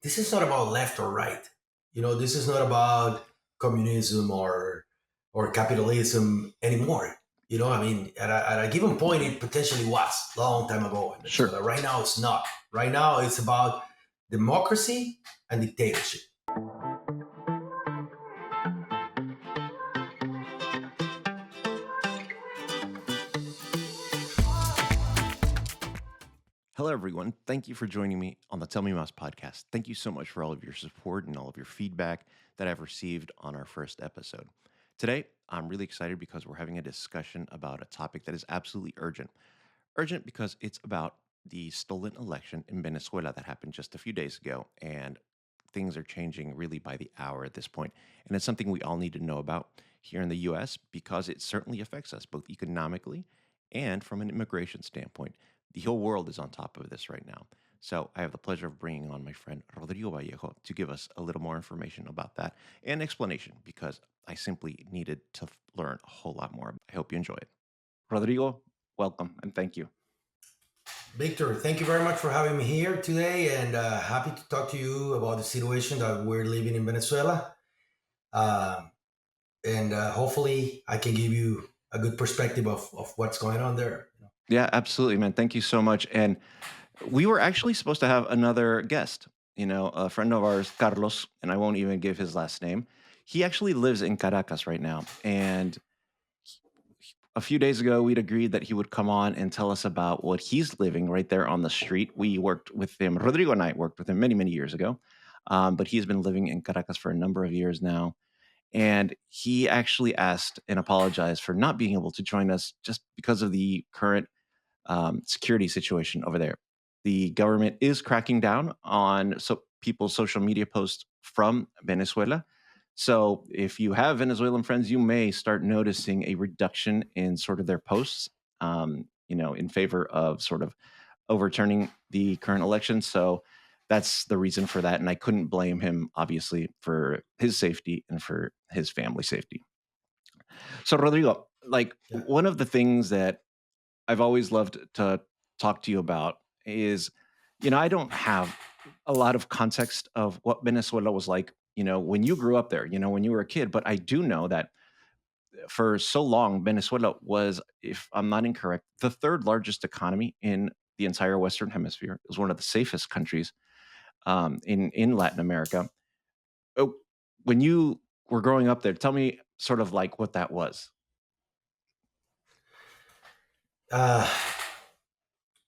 this is not about left or right. This is not about communism or capitalism anymore. At a given point, it potentially was a long time ago in Sure. Venezuela. Right now, it's not. Right now, it's about democracy and dictatorship. Hello, everyone. Thank you for joining me on the Tell Me Mouse podcast. Thank you so much for all of your support and all of your feedback that I've received on our first episode. Today, I'm really excited because we're having a discussion about a topic that is absolutely urgent. Urgent because it's about the stolen election in Venezuela that happened just a few days ago, and things are changing really by the hour at this point. And it's something we all need to know about here in the US because it certainly affects us both economically and from an immigration standpoint. The whole world is on top of this right now. So I have the pleasure of bringing on my friend Rodrigo Vallejo to give us a little more information about that and explanation because I simply needed to learn a whole lot more. I hope you enjoy it. Rodrigo, welcome and thank you. Victor, thank you very much for having me here today, and happy to talk to you about the situation that we're living in Venezuela. Um, and hopefully, I can give you a good perspective of what's going on there. Yeah, absolutely, man. Thank you so much. And we were actually supposed to have another guest, a friend of ours, Carlos, and I won't even give his last name. He actually lives in Caracas right now. And a few days ago, we'd agreed that he would come on and tell us about what he's living right there on the street. We worked with him, Rodrigo and I worked with him many, many years ago. But he's been living in Caracas for a number of years now. And he actually asked and apologized for not being able to join us just because of the current security situation over there. The government is cracking down on people's social media posts from Venezuela. So if you have Venezuelan friends, you may start noticing a reduction in sort of their posts, in favor of sort of overturning the current election. So that's the reason for that. And I couldn't blame him, obviously, for his safety and for his family safety. So, Rodrigo, like Yeah. one of the things that I've always loved to talk to you about is, I don't have a lot of context of what Venezuela was like, when you grew up there, when you were a kid. But I do know that for so long, Venezuela was, if I'm not incorrect, the third largest economy in the entire Western Hemisphere. It was one of the safest countries in Latin America. Oh, when you were growing up there, tell me sort of like what that was. Uh,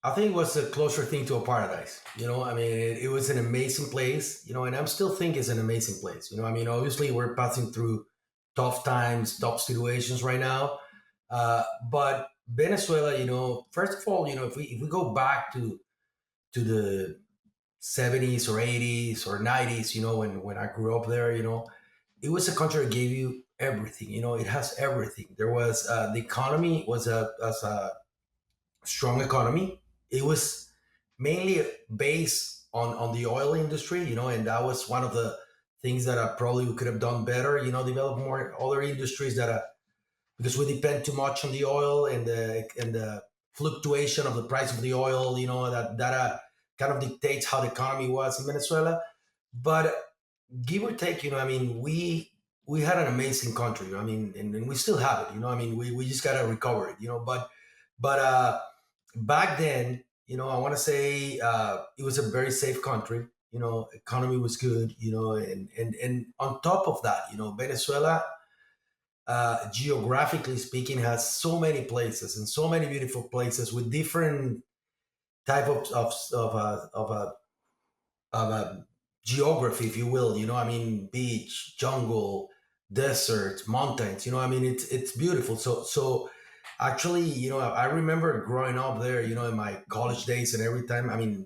I think it was a closer thing to a paradise. It was an amazing place. And I'm still think it's an amazing place. Obviously we're passing through tough times, tough situations right now. But Venezuela, first of all, if we go back to the 70s or 80s or 90s, when I grew up there, it was a country that gave you everything. It has everything. There was the economy was a strong economy. It was mainly based on the oil industry, and that was one of the things that probably we could have done better. Develop more other industries because we depend too much on the oil and the fluctuation of the price of the oil. That kind of dictates how the economy was in Venezuela. But give or take, we had an amazing country. And we still have it. We just gotta recover it. But back then, I want to say it was a very safe country. Economy was good. And on top of that, Venezuela, geographically speaking, has so many places and so many beautiful places with different type of geography, if you will. Beach, jungle, desert, mountains. It's beautiful. So actually, I remember growing up there. In my college days and every time.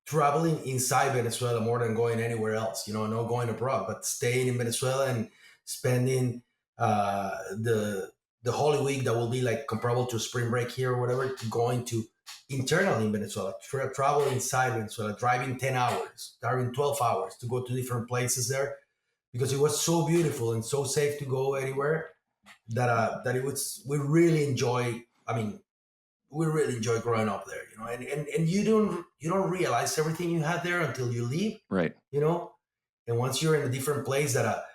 Traveling inside Venezuela more than going anywhere else. Not going abroad, but staying in Venezuela and spending the Holy Week that will be like comparable to spring break here or whatever, to going to internally in Venezuela, travel inside Venezuela, driving 10 hours, driving 12 hours to go to different places there because it was so beautiful and so safe to go anywhere that it was, we really enjoy. we really enjoy growing up there, and you don't realize everything you had there until you leave, Right. you know, and once you're in a different place that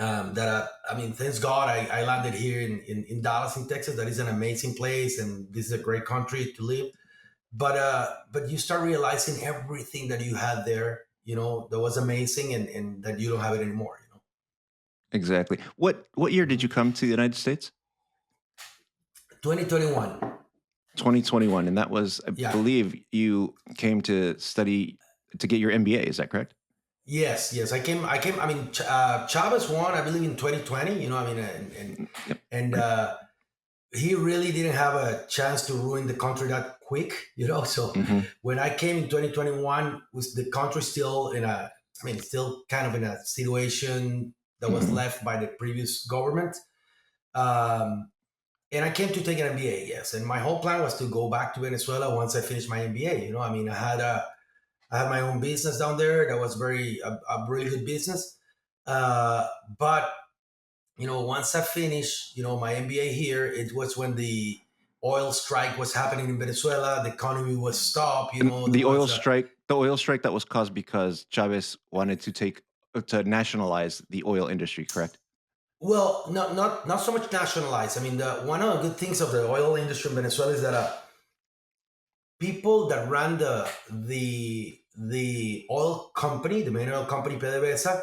I mean, thanks God I landed here in Dallas, in Texas. That is an amazing place, and this is a great country to live. But you start realizing everything that you had there, that was amazing, and that you don't have it anymore. Exactly. What year did you come to the United States? 2021. 2021, and that was, I Yeah. believe, you came to study to get your MBA. Is that correct? Yes. I came. I mean, Chavez won, I believe, in 2020. I mean, and Yep. and uh, he really didn't have a chance to ruin the country that quick. So Hmm. when I came in 2021, was the country still still kind of in a situation that was Hmm. left by the previous government. Um, and I came to take an MBA, yes. And my whole plan was to go back to Venezuela once I finished my MBA. I had my own business down there that was a really good business. But once I finished, my MBA here, it was when the oil strike was happening in Venezuela. The economy was stopped. And There was a the oil strike that was caused because Chavez wanted to nationalize the oil industry, correct? well, not so much nationalized. I mean, one of the good things of the oil industry in Venezuela is that people that ran the oil company, the main oil company PDVSA,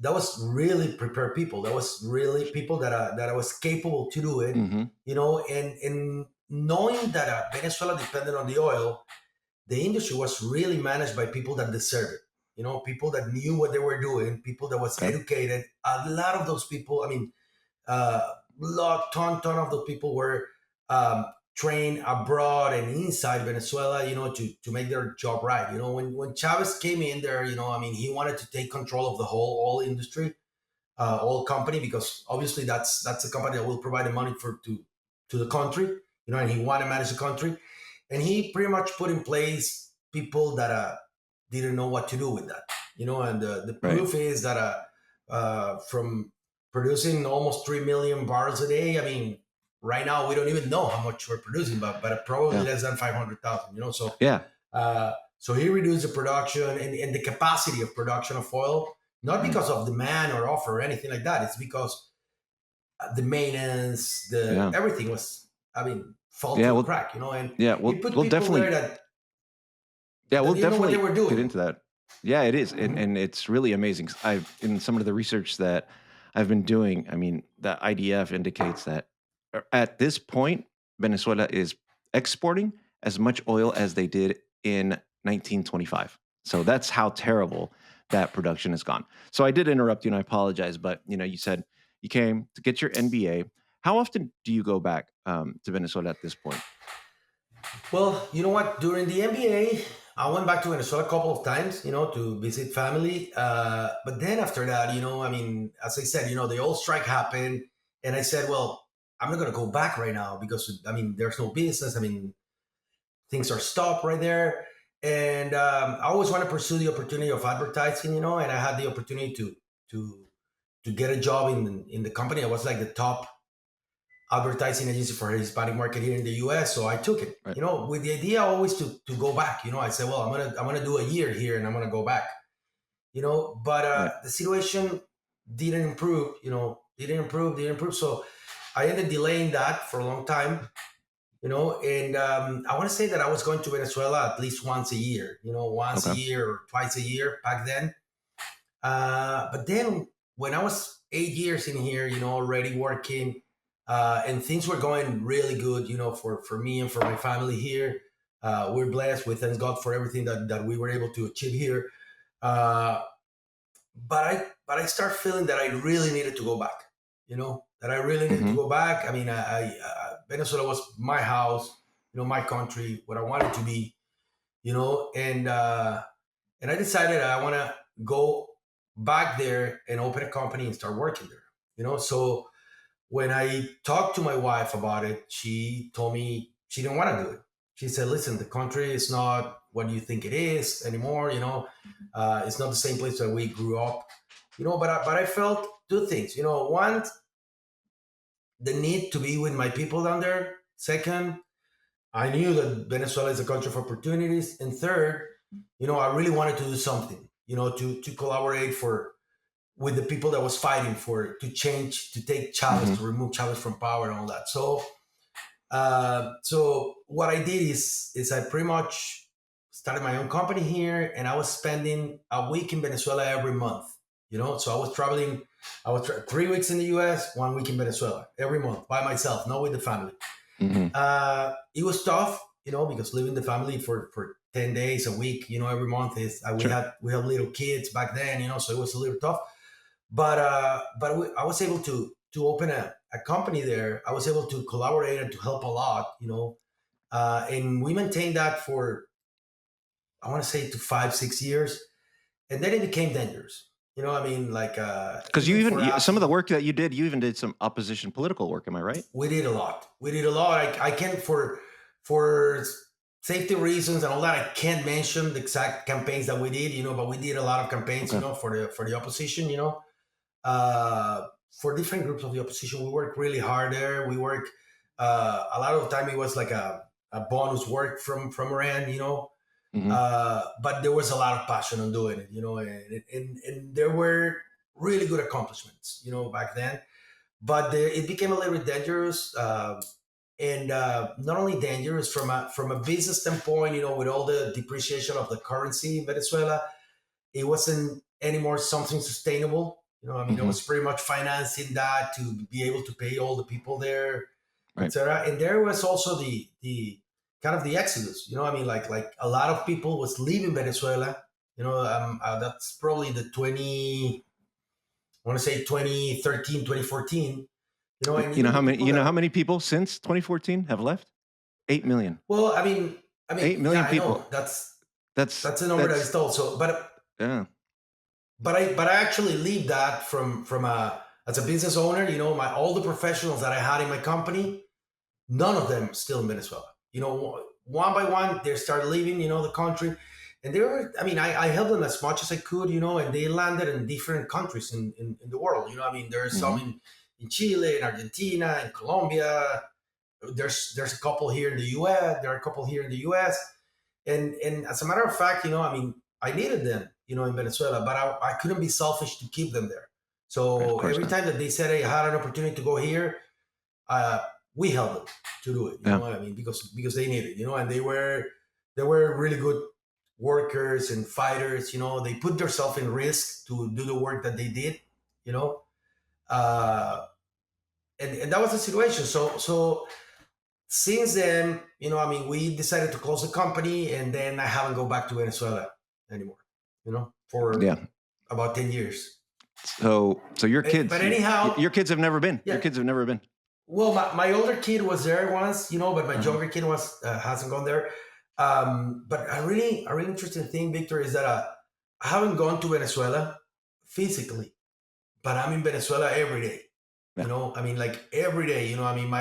that was really prepared people. That was really people that was capable to do it. Hmm. And knowing that Venezuela depended on the oil, the industry was really managed by people that deserved it. People that knew what they were doing, people that was Okay. educated. A lot of those people, I mean, ton of those people were trained abroad and inside Venezuela, to make their job right. When Chavez came in there, I mean, he wanted to take control of the whole oil industry, oil company, because obviously that's a company that will provide the money to the country, and he wanted to manage the country, and he pretty much put in place people that didn't know what to do with that, and the Right. proof is that from producing almost 3 million barrels a day. I mean, right now we don't even know how much we're producing, but probably Yeah. less than 500,000. Yeah. So he reduced the production and the capacity of production of oil, not Mm. because of demand or offer or anything like that. It's because the maintenance, the Yeah. everything was, I mean, fall Yeah. through the Well. crack. And Yeah. he put people there that Yeah, we'll didn't know what they definitely were get doing. into that. Yeah, it is, and Mhm. it's really amazing. 'Cause I've in some of the research that I've been doing. I mean, the IDF indicates that at this point, Venezuela is exporting as much oil as they did in 1925. So that's how terrible that production has gone. So I did interrupt you, and I apologize. But you said you came to get your NBA. How often do you go back to Venezuela at this point? Well, you know what? During the NBA, I went back to Venezuela a couple of times, to visit family. But then after that, I mean, as I said, the oil strike happened, and I said, well, I'm not going to go back right now because I mean, there's no business. I mean, things are stopped right there, and I always want to pursue the opportunity of advertising, and I had the opportunity to to get a job in the company. I was like the top advertising agency for the Hispanic market here in the US. So I took it, Right. with the idea always to go back. I said, well, I'm gonna do a year here and I'm gonna go back. But Right. the situation didn't improve. Didn't improve. So I ended delaying that for a long time. And I want to say that I was going to Venezuela at least once a year. Once a Okay. year or twice a year back then. But then when I was 8 years in here, already working, and things were going really good, for me and for my family here. We're blessed. We thank God for everything that we were able to achieve here. Uh, but I start feeling that I really needed to go back. That I really needed to Hmm. go back. I mean, Venezuela was my house, my country, what I wanted to be, and I decided I want to go back there and open a company and start working there. So when I talked to my wife about it, she told me she didn't want to do it. She said, "Listen, the country is not what you think it is anymore. It's not the same place that we grew up. But I felt two things. One, the need to be with my people down there. Second, I knew that Venezuela is a country of opportunities. And third, I really wanted to do something, to collaborate for with the people that was fighting for to change, to take Chavez, Hmm. to remove Chavez from power and all that. So what I did is I pretty much started my own company here, and I was spending a week in Venezuela every month. So I was traveling. 3 weeks in the U.S., 1 week in Venezuela every month by myself, not with the family. Hmm. It was tough, because leaving the family for 10 days a week, every month is Sure. we had little kids back then, so it was a little tough. But I was able to open a company there. I was able to collaborate and to help a lot, and we maintained that for, I want to say, to 5 6 years, and then it became dangerous. I mean, like, Because even for some of the us, work that you even did some opposition political work. Am I right? we did a lot. We did a lot. I can't, for safety reasons and all that, I can't mention the exact campaigns that we did, but we did a lot of campaigns, Okay. for the opposition, uh, for different groups of the opposition. We work really hard there. We work, a lot of the time. It was like a bonus work from Iran, Hmm. but there was a lot of passion on doing it, and there were really good accomplishments, back then. But it became a little bit dangerous, and not only dangerous from a business standpoint, with all the depreciation of the currency in Venezuela. It wasn't anymore something sustainable. I mean, I Hmm. was pretty much financing that to be able to pay all the people there, Right. etc. And there was also the kind of the exodus. I mean, like a lot of people was leaving Venezuela. That's probably the 20. I want to say 2013, 2014. And You know even the how many? people You know how that, many people since 2014 have left? 8 million. well, I mean, Eight yeah, million I know people. that's That's that's a number that is that's told. So, yeah. but I actually leave that from a as a business owner. My all the professionals that I had in my company, none of them still in Venezuela. One by one they started leaving, the country, and they were. I mean, I helped them as much as I could, and they landed in different countries in the world. I mean, there's some Hmm. in Chile, in Argentina, in Colombia. There's a couple here in the U.S. There are a couple here in the U.S. And as a matter of fact, I mean, I needed them, in Venezuela, but I couldn't be selfish to keep them there. Right. Of So course every not. time that they said, "Hey, I had an opportunity to go here," uh, we helped them to do it. Yeah. I mean, because they needed, and they were really good workers and fighters. They put themselves in risk to do the work that they did. You know, uh, and that was the situation. So since then, I mean, we decided to close the company, and then I haven't go back to Venezuela anymore. For Yeah. about 10 years. So your But kids, anyhow, your kids have never been. Your yeah. kids have never been. Well, my older kid was there once, but my Uh-huh. younger kid hasn't gone there. But a really interesting thing, Victor, is that I haven't gone to Venezuela physically, but I'm in Venezuela every day. Yeah. I mean, like every day. I mean,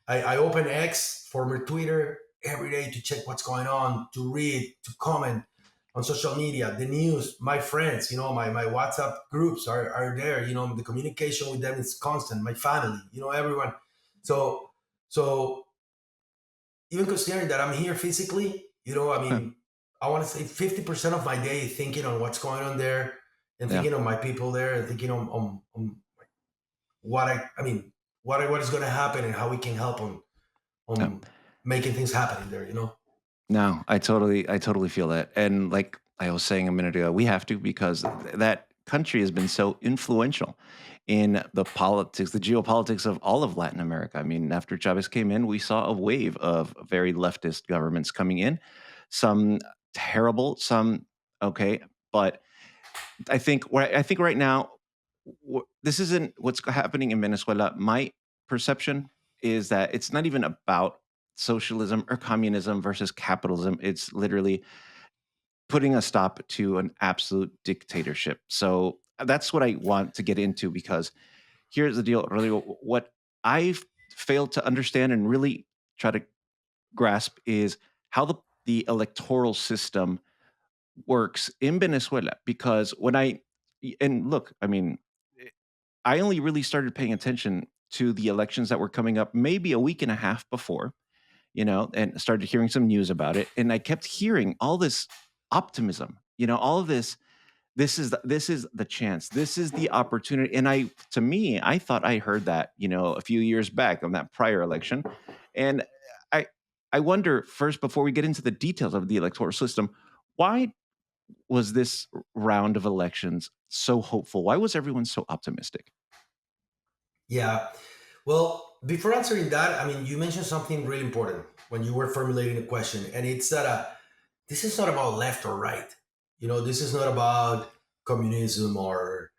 I open X, former Twitter, every day to check what's going on, to read, to comment on social media, the news, my friends. My WhatsApp groups are there. The communication with them is constant. My family, everyone. So even considering that I'm here physically, I Yeah. mean, I want to say 50% of my day thinking on what's going on there, and Yeah. thinking on my people there, and thinking on I mean, what is going to happen, and how we can help Yeah. on making things happen in there. No, I totally feel that. And like I was saying a minute ago, we have to because that country has been so influential in the politics, the geopolitics of all of Latin America. I mean, after Chavez came in, we saw a wave of very leftist governments coming in, some terrible, some okay, but I think right now this isn't what's happening in Venezuela. My perception is that it's not even about socialism or communism versus capitalism. It's literally putting a stop to an absolute dictatorship. So that's what I want to get into because here's the deal, really. What I've failed to understand and really try to grasp is how the electoral system works in Venezuela. Because when I and look, I mean, I only really started paying attention to the elections that were coming up maybe a week and a half before, and started hearing some news about it. And I kept hearing all this optimism, all of this. This is the chance. This is the opportunity. And to me, I thought I heard that, a few years back on that prior election. And I, I wonder first, before we get into the details of the electoral system, why was this round of elections so hopeful? Why was everyone so optimistic? Yeah. Well, before answering that, I mean, you mentioned something really important when you were formulating the question, and it's that this is not about left or right. This is not about communism or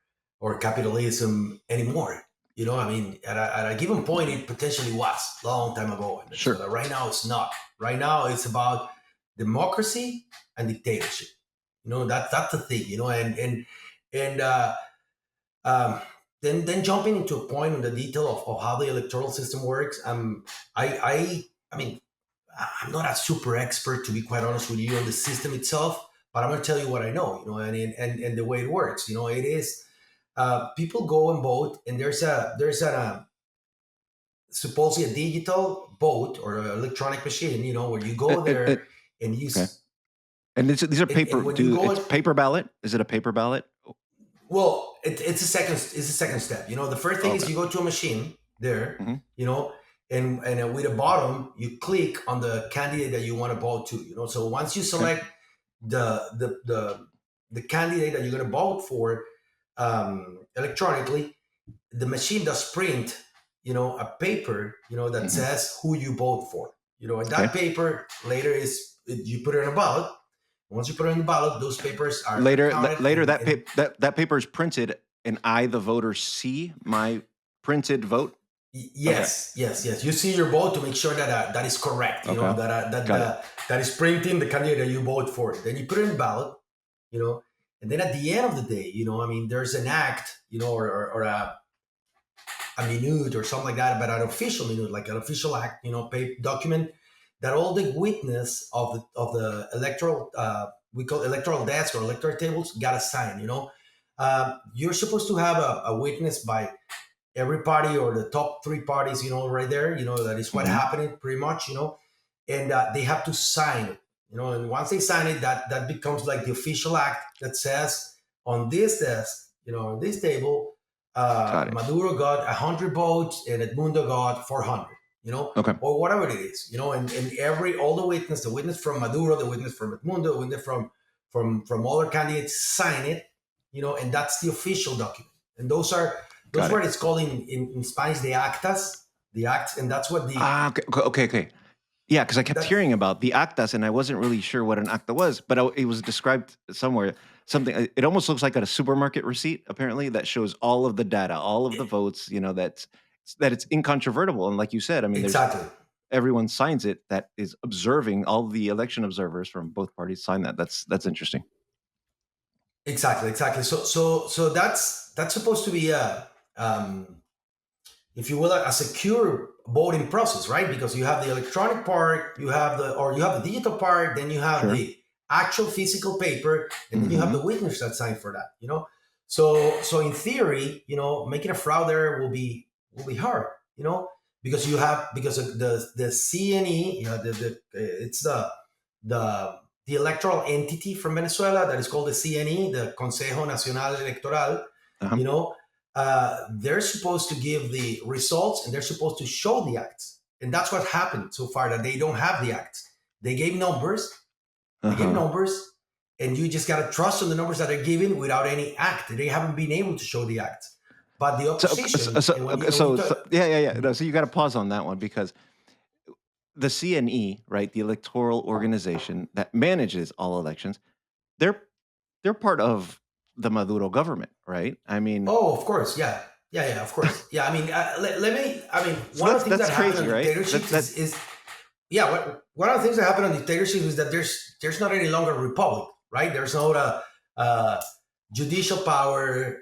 capitalism anymore. I mean, at a given point, it potentially was a long time ago in Sure. Venezuela. Right now, it's not. Right now, it's about democracy and dictatorship. That's the thing. And um, then jumping into a point on the detail of how the electoral system works. I mean, I'm not a super expert, to be quite honest with you, on the system itself, but I'm going to tell you what I know. And the way it works. It is people go and vote, and there's a supposedly a digital vote or an electronic machine. Where you go It, it, there it- and you okay. And these are and paper. when you It's go. paper ballot. Is it a paper ballot? Well, it's a second step. The first thing Oh, is okay. you go to a machine there, Hmm. and with a bottom you click on the candidate that you want to vote to. So once you Okay. select the candidate that you're going to vote for electronically, the machine does print a paper that Hmm. says who you vote for. And Okay. that paper later is you put it in a ballot. Once you put it in the ballot, those papers are counted Later, and, that and that paper is printed, and I, the voter, see my printed vote. Okay. Yes, yes, yes. You see your vote to make sure that that is correct. Okay. Got it. That is printing the candidate that you vote for. Then you put it in the ballot. You know, and then at the end of the day, I mean, there's an act, or a minute or something like that, but an official minute, like an official act, document that all the witness of the electoral, we call electoral desk or electoral tables, got to sign. You're supposed to have a witness by every party or the top three parties, right there, that is what Hmm. happening pretty much, and they have to sign it, and once they sign it, that becomes like the official act that says on this desk, on this table, Got it. Maduro got 100 votes and Edmundo got 400, Okay. or whatever it is, and all the witness from Maduro, the witness from Edmundo, the witness from other candidates sign it, and that's the official document. And those Got what it. it's called in Spanish, the acts, and that's what the Ah. Okay. Okay. Okay. Yeah, because I kept that hearing about the actas, and I wasn't really sure what an acta was, but it was described somewhere. Something. It almost looks like a supermarket receipt, apparently, that shows all of the data, all of the votes. That it's incontrovertible. And like you said, I mean, there's exactly, everyone signs it that is observing. All the election observers from both parties sign that. That's interesting. exactly. So that's supposed to be um, if you will, a secure voting process, right? Because you have the electronic part, you have the digital part, then you have Sure. the actual physical paper, and then you have Hmm. the witness that signed for that. So in theory, making a fraud there will be hard, because of the CNE, it's the electoral entity from Venezuela that is called the CNE, the Consejo Nacional Electoral. Uh-huh. You know, they're supposed to give the results and they're supposed to show the acts. And that's what happened so far, that they don't have the acts. They gave numbers, they gave Uh-huh. numbers, and you just got to trust on the numbers that they're giving without any act. They haven't been able to show the acts. But the So, opposition, and when you talk, yeah, yeah, yeah. No, so you got to pause on that one because the CNE, right, the electoral organization that manages all elections, they're they're part of the Maduro government, right? I mean, oh, of course, yeah, yeah, yeah, of course, yeah. I mean, let me. I mean, so one of the things that's that happen crazy, on right? dictatorships That is yeah. One of the things that happen on dictatorships is that there's not any longer a republic, right? There's no uh, judicial power,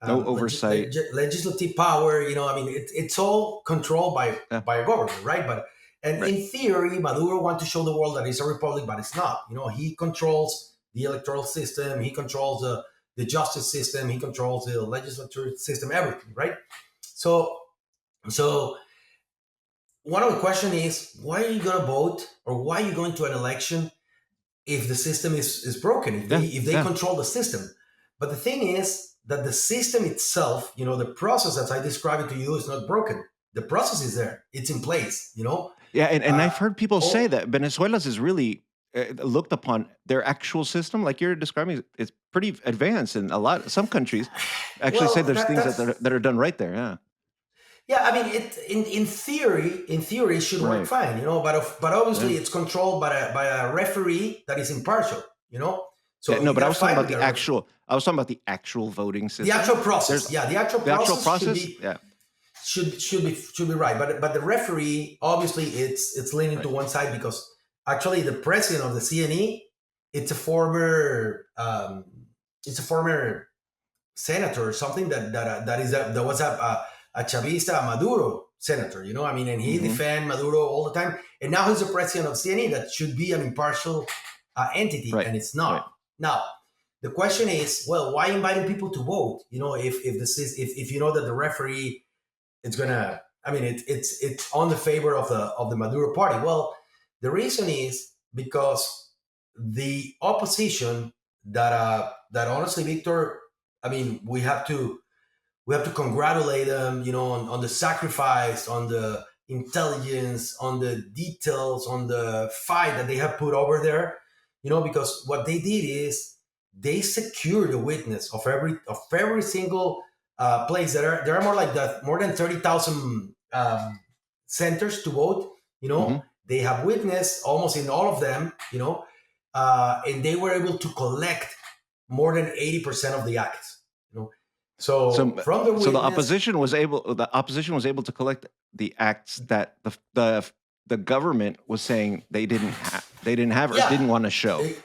no oversight. legislative power. I mean, it's all controlled by Yeah, by a government, right? And right, in theory, Maduro wants to show the world that it's a republic, but it's not. He controls the electoral system, he controls the justice system, he controls the legislature system, everything, right? So So one of the question is, why are you going to vote, or why are you going to an election if the system is broken, Yeah, if they yeah, control the system? But the thing is that the system itself, the process as I described it to you, is not broken. The process is there, it's in place, yeah. And uh, I've heard people say oh, that Venezuela's is really looked upon their actual system, like you're describing. It's pretty advanced, and some countries actually say well, there's things that's that are done right there. Yeah, yeah. I mean, it in theory it should work right. fine, but obviously Yeah. it's controlled by a referee that is impartial, Yeah, so no, you but got to fight with that I was talking about the actual voting the system. actual process. There's Yeah, the actual the actual process should process. be Yeah, should be right, but the referee, obviously, it's leaning to right. one side, because actually the president of the CNE, it's a former senator or something, that was a Chavista, a Maduro senator, I mean, and he Hmm. defend Maduro all the time, and now he's the president of CNE, that should be an impartial entity, Right, and it's right. not. Now, the question is, well, why inviting people to vote? If you know that the referee, it's gonna, I mean, it's on the favor of the Maduro party. Well, the reason is because the opposition, that honestly, Victor, I mean, we have to congratulate them, on the sacrifice, on the intelligence, on the details, on the fight that they have put over there, because what they did is they secured the witness of every single place. There are more than 30,000 centers to vote. Hmm. They have witnessed almost in all of them. And they were able to collect more than 80% of the acts. So So, from the so witness, the opposition was able to collect the acts that the government was saying they didn't have or yeah, didn't want to show. e-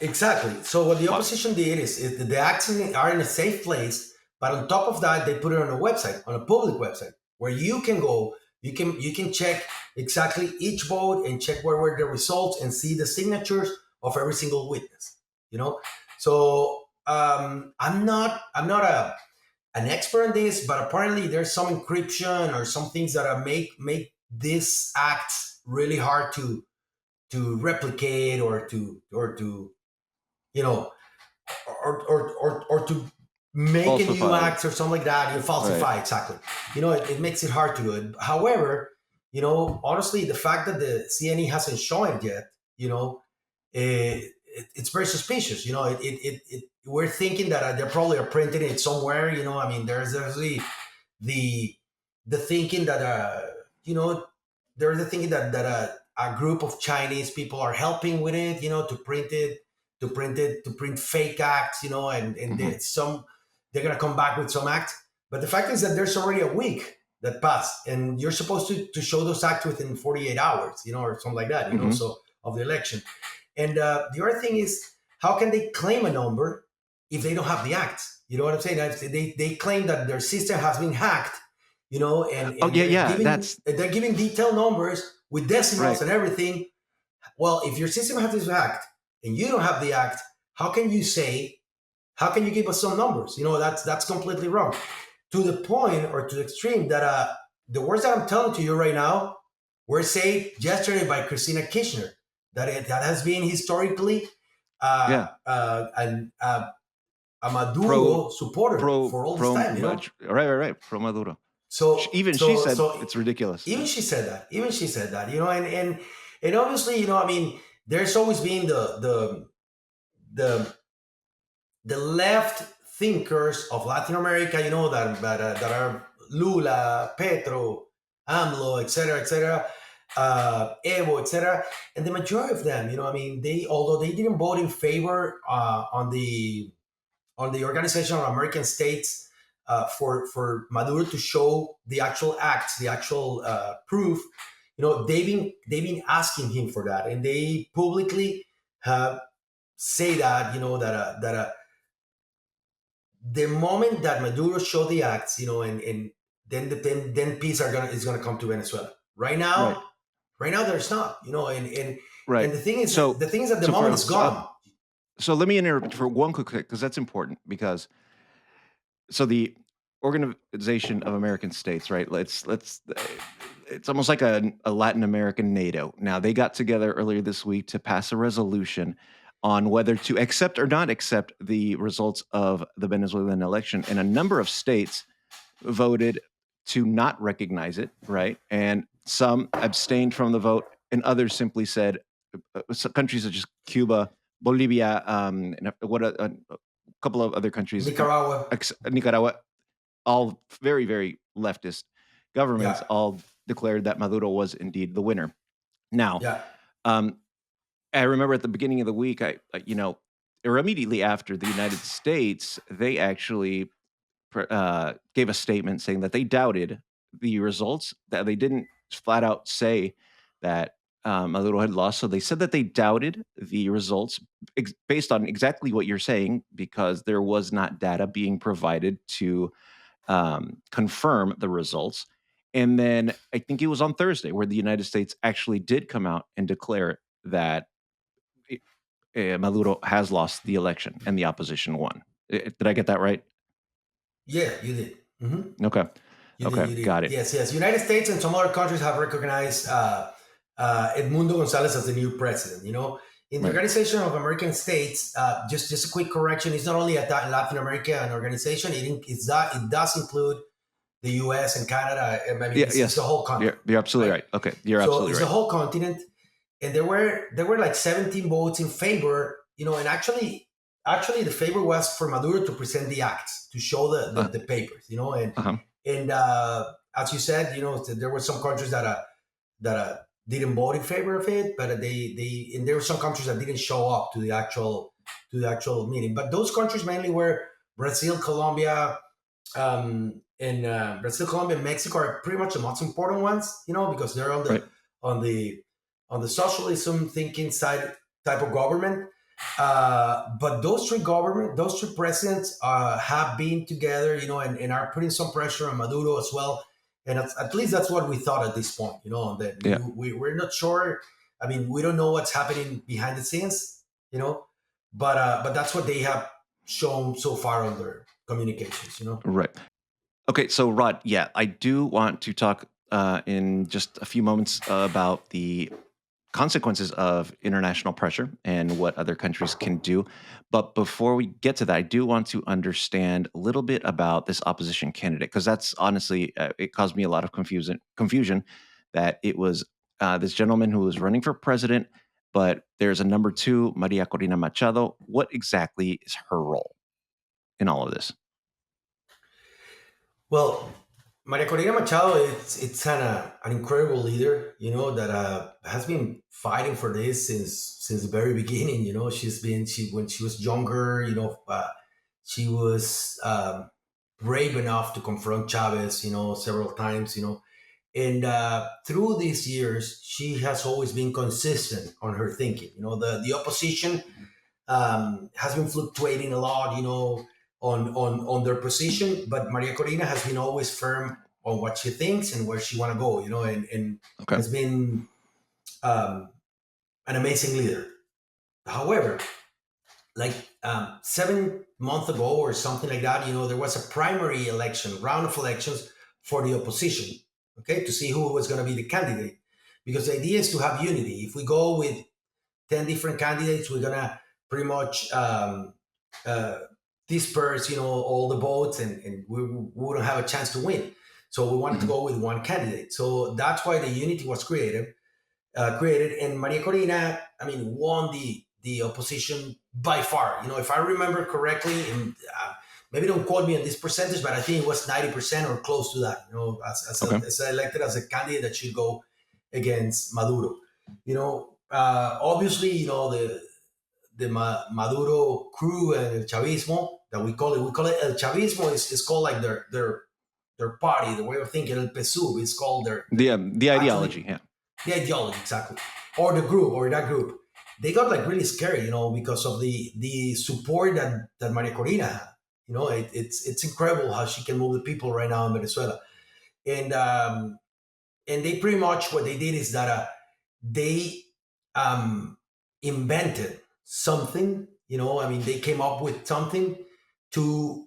exactly. So what the Wow. opposition did is the acts are in a safe place, but on top of that, they put it on a website, on a public website, where you can go, you can check exactly each vote, and check where were the results, and see the signatures of every single witness. You know, so I'm not an expert in this, but apparently there's some encryption or some things that make this act really hard to replicate, or to you know or to make a new Falsified. act or something like that. You Right. falsify, exactly. It makes it hard to do it. However, honestly, the fact that the CNE hasn't shown it yet, it's very suspicious. We're thinking that they're probably are printing it somewhere. I mean, there's the the thinking that there's the thinking that a group of Chinese people are helping with it, to print fake acts, and Hmm. they're gonna come back with some acts. But the fact is that there's already a week that passed, and you're supposed to show those acts within 48 hours, or something like that, Hmm. so of the election. And the other thing is, how can they claim a number if they don't have the acts? You know what I'm saying? They claim that their system has been hacked, and Oh and yeah, they're yeah. giving That's they're giving detailed numbers with decimals right. and everything. Well, if your system has this act and you don't have the act, how can you say? How can you give us some numbers? That's completely wrong. To the point, or to the extreme, that the words that I'm telling to you right now were said yesterday by Christina Kirchner. That has been historically Yeah. a Pro Maduro supporter for all this time. right, right, right. Pro Maduro. So Even she so said so it's ridiculous. even Yeah. she said that. Even she said that. And obviously, I mean, there's always been the the left thinkers of Latin America, that are Lula, Petro, AMLO, etc., Evo, etc., and the majority of them, I mean, although they didn't vote in favor on the Organization of American States, for Maduro to show the actual acts, the actual proof. They've been asking him for that, and they publicly have say that the moment that Maduro show the acts, and then peace is gonna come to Venezuela. Right Right. now, there's not, and Right. the thing is that the So moment for is gone. so let me interrupt for one quick because that's important because so Organization of American States, right? Let's it's almost like a Latin American NATO. Now, they got together earlier this week to pass a resolution on whether to accept or not accept the results of the Venezuelan election, and a number of states voted to not recognize it, right? And some abstained from the vote, and others simply said, some countries such as Cuba, Bolivia, and a couple of other countries, Nicaragua. Nicaragua, all very, very leftist governments, Yeah, all declared that Maduro was indeed the winner. Now, yeah, um, I remember at the beginning of the week, or immediately after, the United States, they actually gave a statement saying that they doubted the results, that they didn't flat out say that Maduro had lost. So they said that they doubted the results based on exactly what you're saying, because there was not data being provided to confirm the results. And then I think it was on Thursday where the United States actually did come out and declare that Maduro has lost the election and the opposition won. Did I get that right? yeah. You did. Okay. You did. Okay. You did. Got it. Yes, yes. United States and some other countries have recognized Edmundo Gonzalez as the new president. In the Right. Organization of American States, just a quick correction: it's not only a Latin America an organization; it does include the U.S. and Canada. I mean, Yeah. it's the Yes. whole You're, continent, you're absolutely right? right. Okay. You're So absolutely it's the right. whole continent, and there were like 17 votes in favor. And actually the favor was for Maduro to present the acts to show Uh, the papers. huh. And as you said, there were some countries that didn't vote in favor of it, but and there were some countries that didn't show up to the actual meeting. But those countries mainly were Brazil, Colombia, Brazil, Colombia, and Mexico are pretty much the most important ones, because they're Right. on the on the socialism thinking side type of government. But those three presidents have been together, and are putting some pressure on Maduro as well. And at least that's what we thought at this point, that Yeah. we're not sure. I mean, we don't know what's happening behind the scenes, but that's what they have shown so far on their communications. Right. Okay. So, Rod, yeah, I do want to talk in just a few moments about the consequences of international pressure and what other countries can do. But before we get to that, I do want to understand a little bit about this opposition candidate, because that's honestly, it caused me a lot of confusion that it was this gentleman who was running for president, but there's a number two, Maria Corina Machado. What exactly is her role in all of this? Well, Maria Corina Machado, it's an incredible leader, that has been fighting for this since the very beginning. She when she was younger, she was brave enough to confront Chavez, several times, and through these years, she has always been consistent on her thinking. The opposition has been fluctuating a lot, on their position. But Maria Corina has been always firm on what she thinks and where she want to go, and Okay. has been um, an amazing leader. However, like 7 months ago or something like that, there was a primary election, round of elections for the opposition, okay, to see who was going to be the candidate. Because the idea is to have unity. If we go with 10 different candidates, we're gonna pretty much uh, disperse, all the votes, and we wouldn't have a chance to win. So we wanted to Hmm. go with one candidate. So that's why the unity was created, and Maria Corina, I mean, won the opposition by far. If I remember correctly, and maybe don't quote me on this percentage, but I think it was 90% or close to that. Okay. As elected as a candidate that should go against Maduro. Obviously, the Maduro crew and El Chavismo that we call it El Chavismo is called like their party, the way of thinking. El PSUV is called their The actually ideology. Yeah. the ideology, exactly, or the group or that group. They got like really scary, because of the support that Maria Corina had. It's incredible how she can move the people right now in Venezuela, and they pretty much what they did is that they um, invented something. I mean, they came up with something to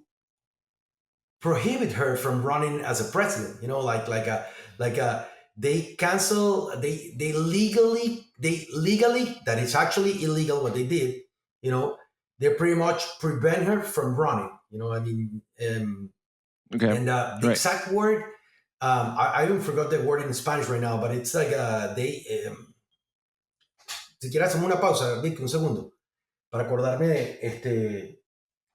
prohibit her from running as a president. You know, like a they cancel they legally that is actually illegal what they did. You know, they pretty much prevent her from running. You know, I mean, Okay. and the Right. exact word I even forgot the word in Spanish right now, but it's like they. Si quieres hacemos una pausa, Vic, un segundo, para acordarme,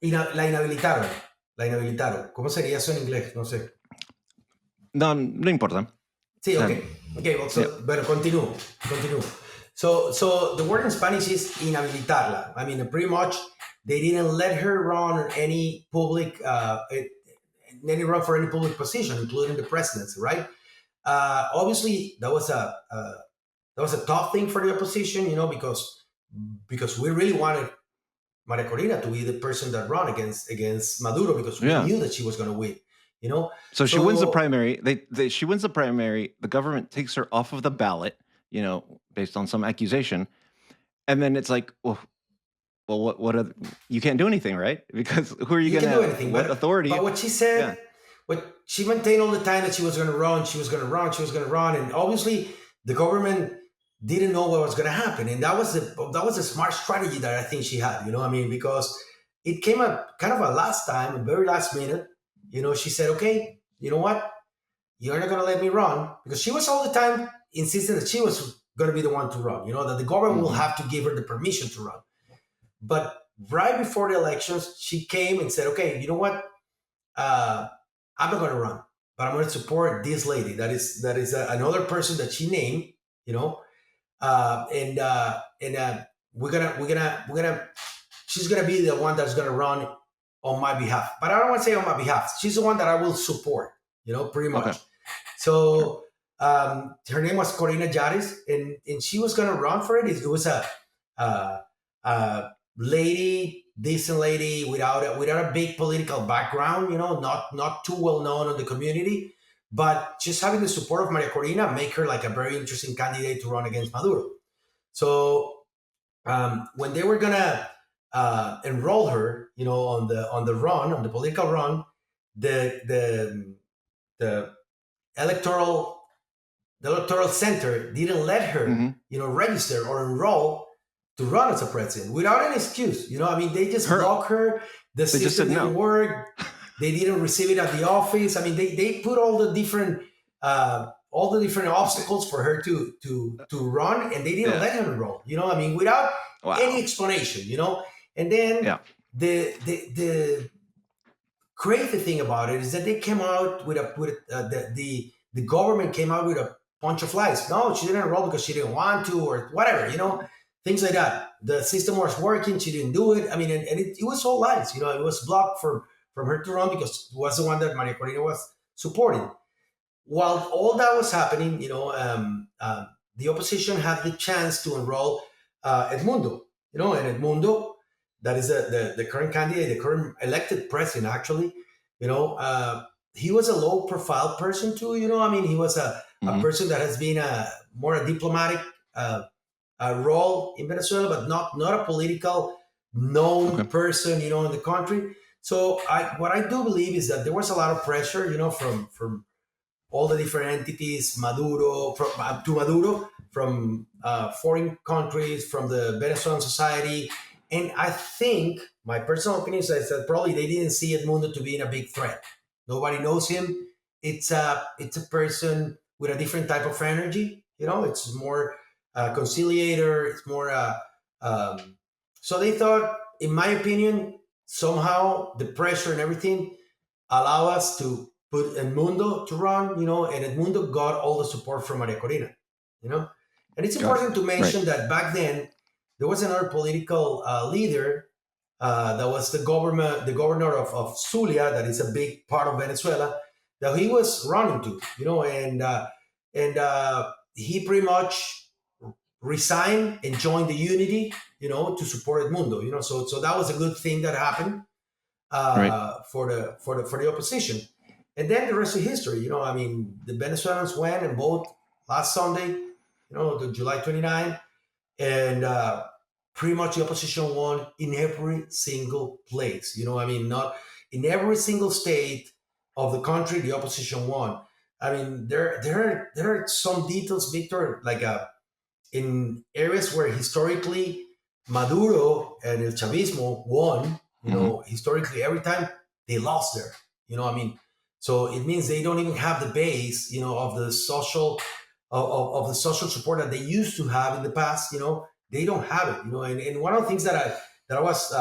la inhabilitaron, la inhabilitaron. ¿Cómo sería eso en inglés? No sé. No, no importa. O Sí, sea, okay. Okay, well, yeah. so, bueno, continúo, continúo. So the word in Spanish is inhabilitarla. I mean, pretty much they didn't let her run any public, any run for any public position, including the presidency, right? Obviously, that was a tough thing for the opposition, you know, because we really wanted Maria Corina to be the person that ran against Maduro because we Yeah. knew that she was going to win, you know. So she wins the So primary. She wins the primary. The government takes her off of the ballot, based on some accusation. And then it's like, well, you can't do anything, right? Because who are you you going can do to, anything, what but authority? what she Yeah. said, what she maintained all the time that she was going to run, she was going to run, she was going to run, and obviously the government didn't know what was going to happen, and that was a smart strategy that I think she had. You know, I mean, because it came up kind of a last time, a very last minute. You know, she said, "Okay, you know what? You're not going to let me run," because she was all the time insisting that she was going to be the one to run. You know, that the government will Hmm. have to give her the permission to run. But right before the elections, she came and said, "Okay, you know what? uh, I'm not going to run, but I'm going to support this lady. That is another person that she named, you know, and we're gonna she's gonna be the one that's gonna run on my behalf. But I don't want to say on my behalf. She's the one that I will support, you know, pretty Okay. much. Sure. So her name was Corina Jaris, and she was gonna run for it. It was uh, lady, decent lady without a big political background, you know, not too well known in the community, but just having the support of Maria Corina make her like a very interesting candidate to run against Maduro. So when they were gonna enroll her, you know, on the political run, the electoral the electoral center didn't let her, Hmm. you know, register or enroll to run as a president without any excuse. You know, I mean, they just Her, blocked her. The they just system said didn't no. work. They didn't receive it at the office. I mean, they put all the different obstacles for her to run, and they didn't Yeah. let her enroll. You know, I mean, without any Wow. explanation. You know, and then Yeah. the crazy thing about it is that they came out the government came out with a bunch of lies. No, she didn't enroll because she didn't want to or whatever, you know, things like that. The system was working, she didn't do it. I mean, and it was all lies. You know, it was blocked from her to run because it was the one that Maria Corina was supporting. While all that was happening, you know, the opposition had the chance to enroll Edmundo. You know, and Edmundo, that is the current candidate, the current elected president, actually. You know, he was a low profile person too. You know, I mean, he was a Hmm. person that has been more a diplomatic role in Venezuela, but not a political known Okay. person. You know, in the country. So what I do believe is that there was a lot of pressure. You know, from all the different entities, Maduro, to Maduro, from foreign countries, from the Venezuelan society. And I think my personal opinion is that probably they didn't see Edmundo to being a big threat. Nobody knows him. It's a person with a different type of energy. You know, it's more conciliator. It's more. So they thought, in my opinion, somehow the pressure and everything allow us to put Edmundo to run, you know, and Edmundo got all the support from Maria Corina, you know. And it's Got it. important to Right. mention that back then there was another political leader that was the governor of Zulia, that is a big part of Venezuela, that he was running to, you know, and he pretty much resigned and joined the Unity, you know, to support Edmundo, you know. So that was a good thing that happened Right. for the opposition. And then the rest of history. You know, I mean, the Venezuelans went and voted last Sunday, you know, the July 29, and pretty much the opposition won in every single place. You know, I mean, not in every single state. of the country, the opposition won. I mean, there are some details, Victor, like in areas where historically Maduro and El Chavismo won, Hmm. historically every time they lost there. I mean, so it means they don't even have the base, of the social of the social support that they used to have in the past. They don't have it. And one of the things that I was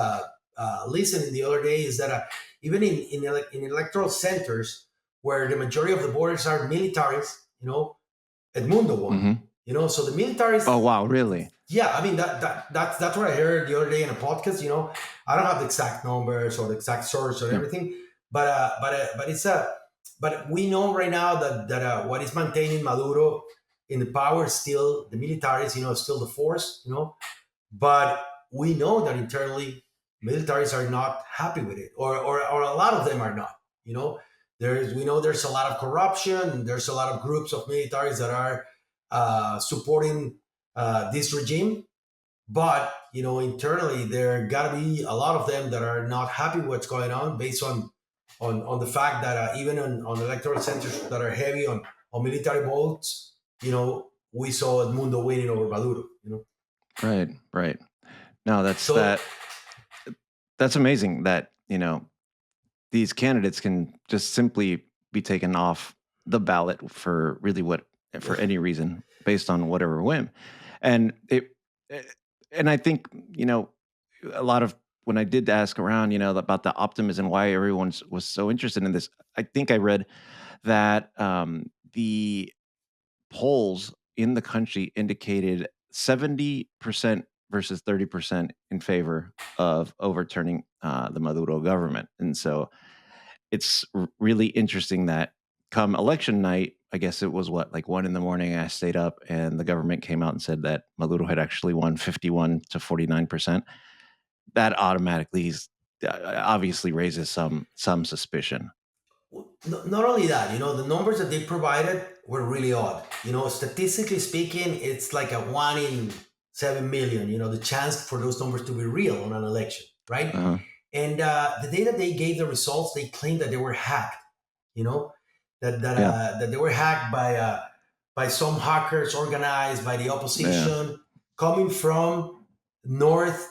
listening the other day is that even in electoral centers where the majority of the voters are militaries, Edmundo won. Hmm. So the militaries, Oh wow, really? yeah, I mean that's what I heard the other day in a podcast. I don't have the exact numbers or the exact source or Yeah. everything, but it's a but we know right now that what is maintaining Maduro in the power is still the militaries. Still the force. But we know that internally militaries are not happy with it, or a lot of them are not. We know there's a lot of corruption. There's a lot of groups of militaries that are supporting this regime. But internally, there got to be a lot of them that are not happy with what's going on, based on the fact that even on electoral centers that are heavy on military votes, we saw Edmundo winning over Maduro. Right, right. No, So that's amazing that, these candidates can just simply be taken off the ballot for really for any reason based on whatever whim. And eh, and I think, a lot of when I did ask around, about the optimism, why everyone was so interested in this, I think I read that the polls in the country indicated 70% versus 30% in favor of overturning the Maduro government. And so it's really interesting that come election night, I guess it was what, like 1 in the morning, I stayed up and the government came out and said that Maduro had actually won 51 to 49%. That automatically obviously raises some suspicion. not only that, the numbers that they provided were really odd. Statistically speaking, it's like a 1 in 7 million. The chance for those numbers to be real on an election, right? Uh-huh. And the day that they gave the results, they claimed that they were hacked. You know, Yeah. that they were hacked by some hackers organized by the Yeah. opposition coming from North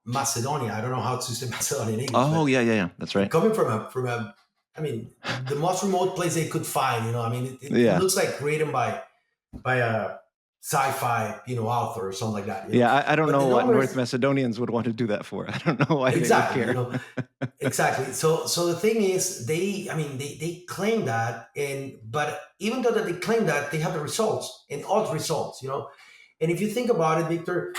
Macedonia. I don't know how to say Macedonia in English, Oh, but yeah, yeah, yeah. That's right. coming from a I mean, the most remote place they could find. I mean, it Yeah. looks like written by a sci-fi author or something like that. Yeah, I don't But know the what North numbers, Macedonians would want to do that for. I don't know why they would exactly. care. Exactly. So the thing is, they claim that, but even though that they claim that, they have the results and odd results. And if you think about it, Victor,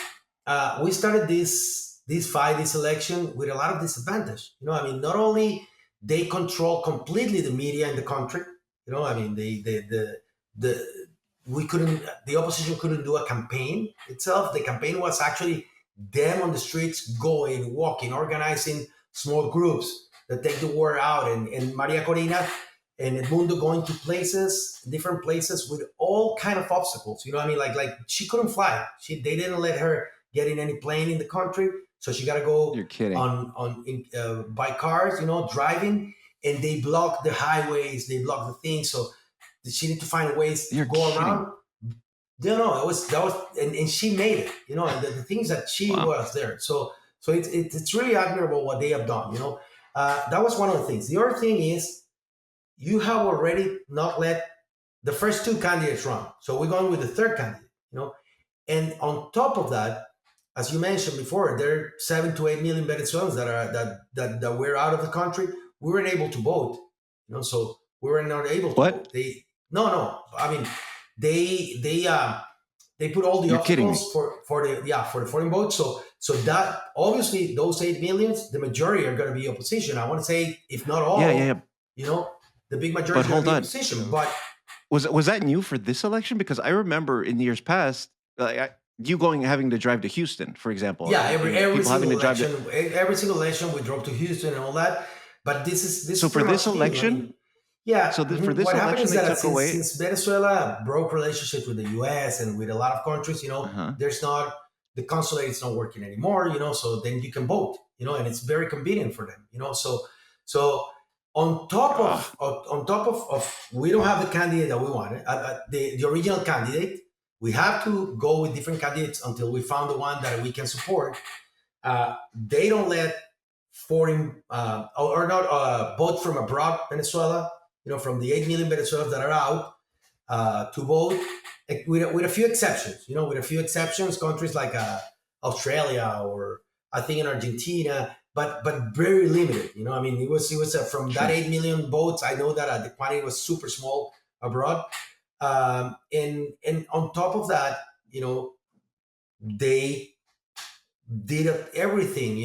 we started this fight, this election, with a lot of disadvantage. I mean, not only they control completely the media in the country. I mean, the we couldn't the opposition couldn't do a campaign itself. The campaign was actually them on the streets, going, walking, organizing small groups that take the word out, and Maria Corina and Edmundo going to different places, with all kind of obstacles. I mean, like she couldn't fly. They didn't let her get in any plane in the country, so she got to go You're kidding. by cars, driving, and they block the highways, they block the things, so she need to find ways to You're go kidding. around. No, it was that was, and she made it. And the things that she Wow. was there. So it's really admirable what they have done. That was one of the things. The other thing is, you have already not let the first two candidates run. So we're going with the third candidate. And on top of that, as you mentioned before, there are 7 to 8 million Venezuelans that were out of the country. We weren't able to vote. So we were not able to What? vote. No. I mean, they put all the You're kidding me. obstacles for the foreign vote. So that obviously those 8 millions, the majority are going to be opposition. I want to say, if not Yeah, yeah, yeah. all, the big majority But is going to hold be on. opposition. But Was that new for this election? Because I remember in years past, you having to drive to Houston, for example, yeah, every people having single to drive to. election, we drove to Houston and all that. But this So is for pretty this much new. I election, mean, yeah. for this What happened election, is they that took since away. since Venezuela broke relationships with the U.S. and with a lot of countries, Uh huh. there's not the consulate is not working anymore. So then you can vote. And it's very convenient for them. So Ah, On top of we don't have the candidate that we wanted, the original candidate. We have to go with different candidates until we found the one that we can support. They don't let foreign or not vote from abroad Venezuela. From the 8 million Venezuelans that are out to vote, with a few exceptions. With a few exceptions, countries like Australia or I think in Argentina, but very limited. I mean, it was from that sure. 8 million votes. I know that the quantity was super small abroad, and on top of that, they did everything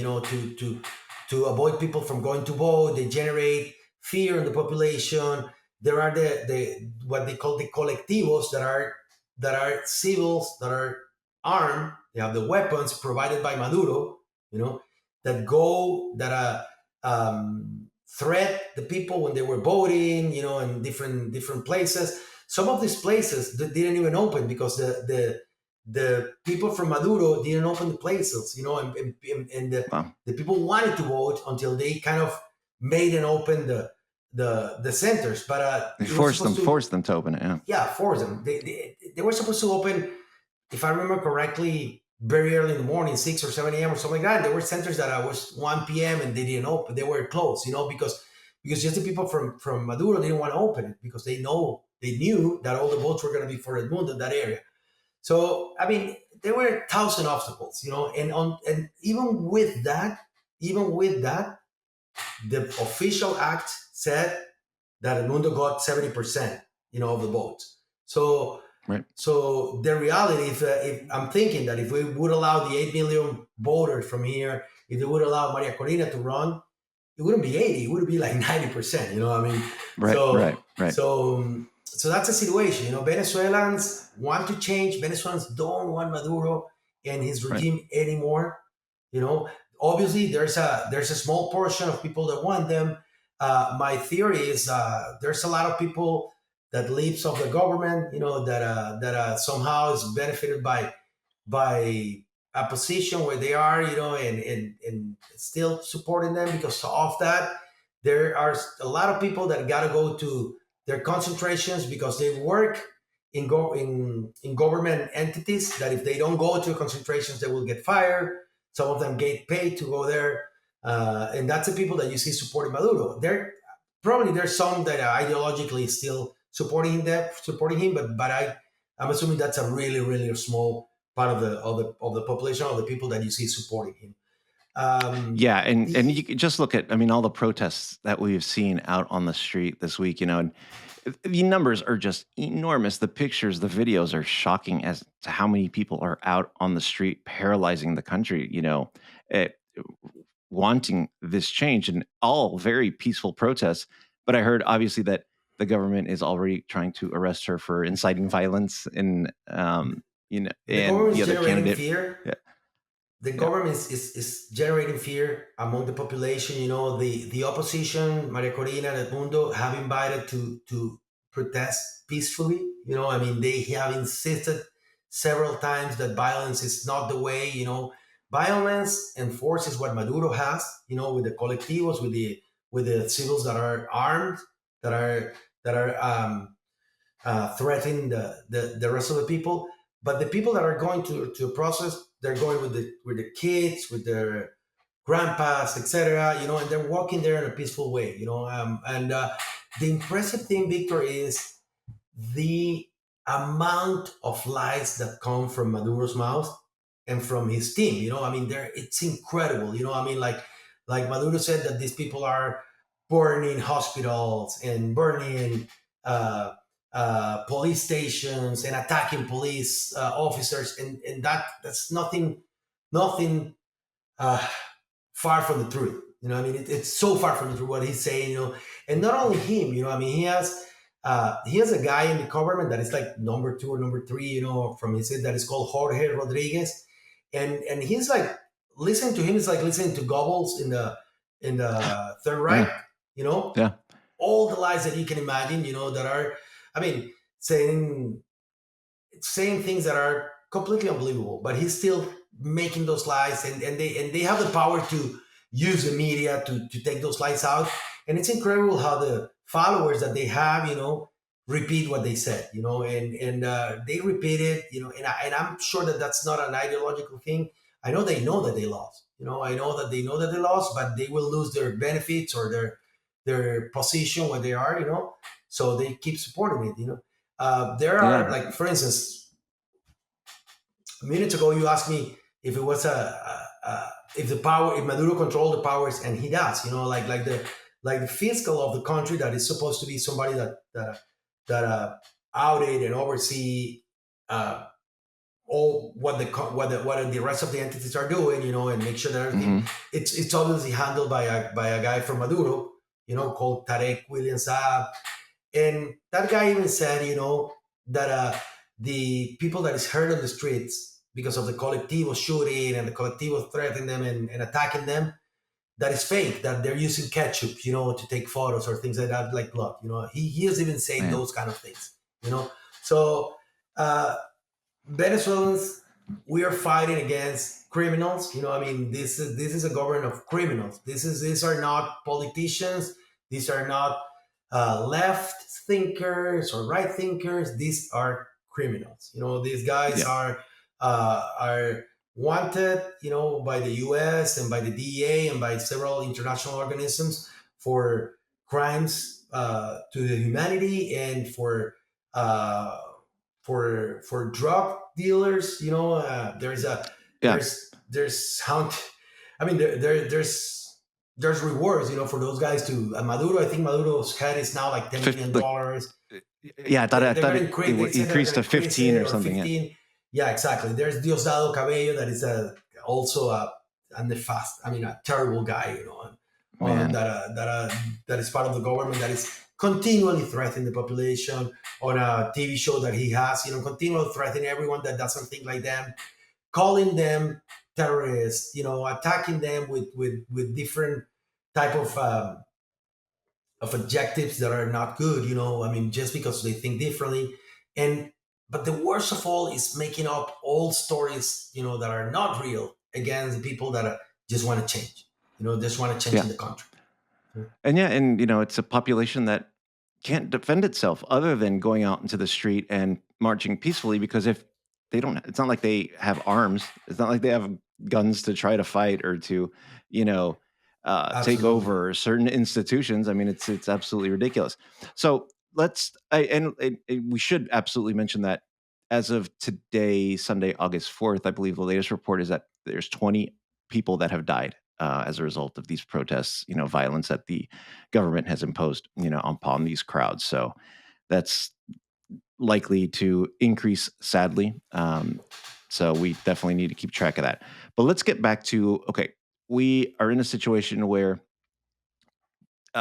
to avoid people from going to vote. They generate fear in the population. There are the what they call the colectivos that are civils that are armed. They have the weapons provided by Maduro. That go that threat the people when they were voting. In different places. Some of these places that didn't even open because the people from Maduro didn't open the places, and Wow. the people wanted to vote until they kind of made and opened the centers. But They it was supposed to, forced them to open it. Yeah. yeah, force them. They were supposed to open, if I remember correctly, very early in the morning, 6 or 7 a.m. or something like that. There were centers that was 1 p.m. and they didn't open. They were closed, because just the people from Maduro didn't want to open it because they knew that all the votes were going to be for Edmundo in that area. So I mean, there were 1,000 obstacles, and even with that, the official act said that El Mundo got 70%, of the votes. So Right. so the reality, if I'm thinking that if we would allow the 8 million voters from here, if they would allow Maria Corina to run, it wouldn't be 80, it would be like 90%. I mean, Right. so Right. Right. so that's a situation. Venezuelans want to change. Venezuelans don't want Maduro and his Right. regime anymore. You know, Obviously there's a small portion of people that want them. My theory is there's a lot of people that lives of the government, that somehow is benefited by a position where they are, and still supporting them because of that. There are a lot of people that got to go to their concentrations because they work in government entities. That if they don't go to concentrations, they will get fired. Some of them get paid to go there, and that's the people that you see supporting Maduro. There's some that are ideologically still supporting him, but I'm assuming that's a really really small part of the population of the people that you see supporting him. Yeah, and The you could just look at, I mean, all the protests that we've seen out on the street this week, and the numbers are just enormous. The pictures, the videos are shocking as to how many people are out on the street, paralyzing the country. Eh, wanting this change, and all very peaceful protests. But I heard obviously that the government is already trying to arrest her for inciting violence, the and government the is other generating candidate. fear. Yeah, The yeah, government is generating fear among the population. The opposition, Maria Corina and Edmundo, have invited to protest peacefully. I mean, they have insisted several times that violence is not the way. Violence and force is what Maduro has. With the colectivos, with the civils that are armed, that are threatening the rest of the people. But the people that are going to process, they're going with the kids, with their grandpas, etc. And they're walking there in a peaceful way. And the impressive thing, Victor, is the amount of lies that come from Maduro's mouth and from his team. I mean, it's incredible. I mean, like Maduro said that these people are burning hospitals and burning uh, police stations and attacking police officers, and that's nothing uh, far from the truth. I mean, it's so far from the truth what he's saying. And not only him. I mean, he has a guy in the government that is like number two or number three. From his that is called Jorge Rodriguez, and he's like listening to him is like listening to Goebbels in the Third Reich. yeah, You know, yeah. all the lies that you can imagine. That are, I mean, saying things that are completely unbelievable, but he's still making those lies, and they have the power to use the media to take those lies out. And it's incredible how the followers that they have, repeat what they said, and they repeat it, and I'm sure that that's not an ideological thing. I know that they lost. I know that they know that they lost, but they will lose their benefits or their position where they are, so they keep supporting it. There are, Yeah. like, for instance, minutes ago you asked me if it was if the power, if Maduro controlled the powers, and he does, like the fiscal of the country, that is supposed to be somebody that audit and oversee uh, all what the rest of the entities are doing, and make sure that everything, Hmm. it's obviously handled by a guy from Maduro, called Tarek William Saab. And that guy even said, that the people that is hurt on the streets because of the colectivo shooting and the colectivo threatening them and attacking them, that is fake, that they're using ketchup, to take photos or things like that, like blood. He has even said Man. those kind of things, So uh, Venezuelans, we are fighting against criminals. This is a government of criminals. These are not politicians. These are not left thinkers or right thinkers. These are criminals. These guys Yeah. are wanted, by the U.S. and by the DEA and by several international organisms for crimes to the humanity, and uh, for drug dealers. Yeah. There's how, I mean, there's rewards, for those guys to Maduro. I think Maduro's head is now like ten million Like, dollars. yeah, I They're thought going to it, increase. They said they're increased going to to increase 15 it, or or something. Yeah. 15. Yeah, exactly. There's Diosdado Cabello, that is also a nefast. I mean, a terrible guy. On Man. that is part of the government, that is continually threatening the population on a TV show that he has. Continually threatening everyone that doesn't think like them, calling them terrorists. Attacking them with different type of adjectives that are not good, just because they think differently. And but the worst of all is making up old stories, that are not real, against the people that just want to change, just want to change Yeah. in the country. And yeah, and it's a population that can't defend itself other than going out into the street and marching peacefully, because if they don't, it's not like they have arms. It's not like they have guns to try to fight or to, you know, take Absolutely. over certain institutions. I mean, it's absolutely ridiculous. So and we should absolutely mention that as of today, Sunday, August 4th, I believe the latest report is that there's 20 people that have died as a result of these protests, violence that the government has imposed, upon these crowds. So that's likely to increase, sadly. So we definitely need to keep track of that. But let's get back to okay, we are in a situation where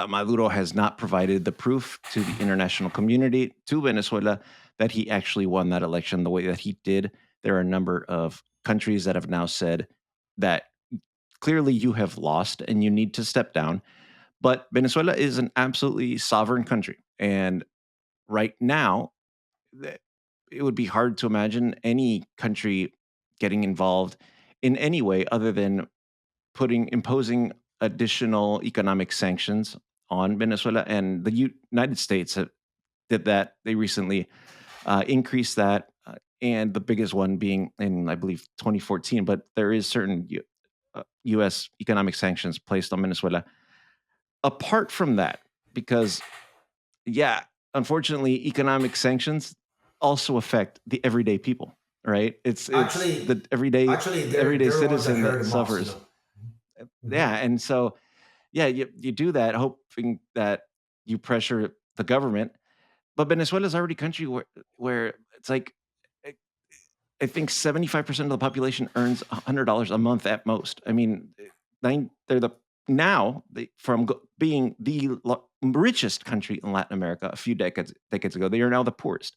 Maduro has not provided the proof to the international community, to Venezuela, that he actually won that election the way that he did. There are a number of countries that have now said that clearly you have lost and you need to step down. But Venezuela is an absolutely sovereign country. And right now, it would be hard to imagine any country getting involved in any way other than imposing additional economic sanctions on Venezuela. And the United States did that. They recently increased that. And the biggest one being in, I believe, 2014. But there is certain U.S. economic sanctions placed on Venezuela. Apart from that, because yeah, unfortunately, economic sanctions also affect the everyday people, right? It's Actually, the everyday they're the ones that citizen hurt that the most. suffers. Mhm. Yeah, and so yeah, you do that hoping that you pressure the government, but Venezuela is already a country where it's like I I think 75% of the population earns $100 a month at most. I mean, they're from being the richest country in Latin America a few decades ago, they are now the poorest.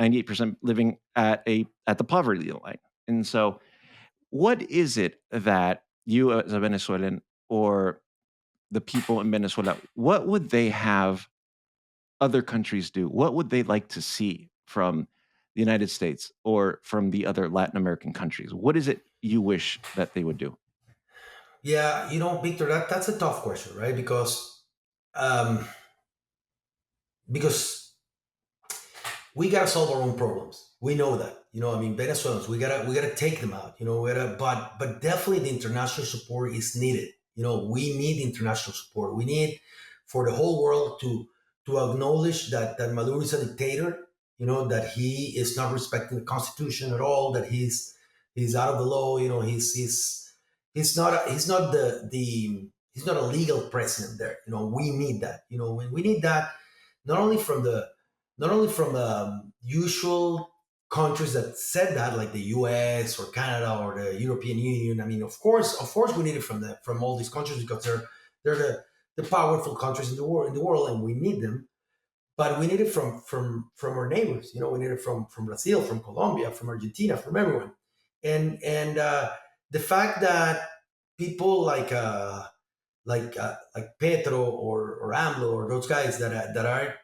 98% living at the poverty line. And so, what is it that you as a Venezuelan or the people in Venezuela, what would they have other countries do? What would they like to see from the United States or from the other Latin American countries? What is it you wish that they would do? Yeah, Victor, that's a tough question, right? Because um, because we gotta solve our own problems. We know that. I mean, Venezuelans, we gotta take them out. But definitely the international support is needed. We need international support. We need for the whole world to acknowledge that Maduro is a dictator. That he is not respecting the constitution at all. That he's out of the law. He's not he's not a legal president there. We need that. We need that not only from the not only from usual countries that said that, like the U.S. or Canada or the European Union. I mean, of course, we need it from all these countries because they're the powerful countries in the world, and we need them. But we need it from our neighbors. We need it from Brazil, from Colombia, from Argentina, from everyone. And the fact that people like Petro or AMLO or those guys that are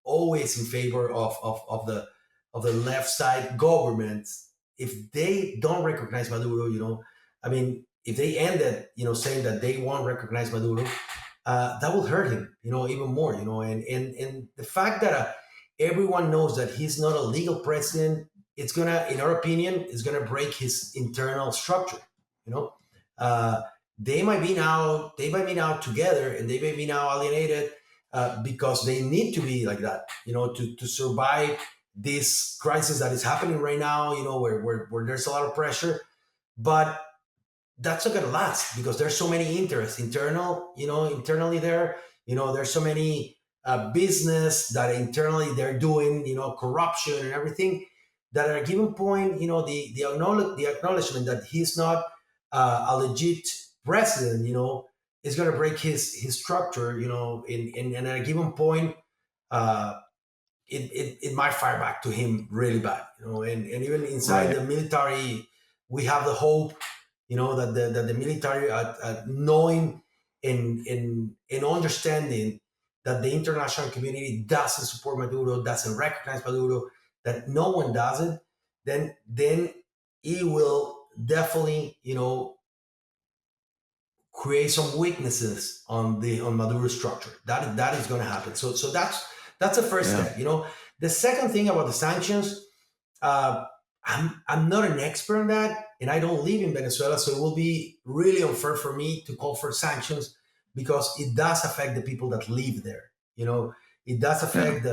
always in favor of the left side governments, if they don't recognize Maduro, I mean, if they ended, saying that they won't recognize Maduro, that will hurt him, even more, and the fact that everyone knows that he's not a legal president, it's gonna, in our opinion, is gonna break his internal structure, you know. Uh, they might be now together, and they may be now alienated because they need to be like that, to survive this crisis that is happening right now, where there's a lot of pressure. But that's not going to last because there's so many interests internally there. There's so many business that internally they're doing, corruption and everything, that at a given point, the acknowledgement that he's not a legit president, is going to break his structure, and at a given point, uh, it might fire back to him really bad, and even inside Right. the military, we have the hope, that the military, knowing and understanding that the international community doesn't support Maduro, doesn't recognize Maduro, that no one does it, then it will definitely, create some weaknesses on Maduro's structure. That is going to happen. So that's the first Yeah. step. The second thing about the sanctions, uh, I'm not an expert on that, and I don't live in Venezuela, so it will be really unfair for me to call for sanctions because it does affect the people that live there. It does Yeah. affect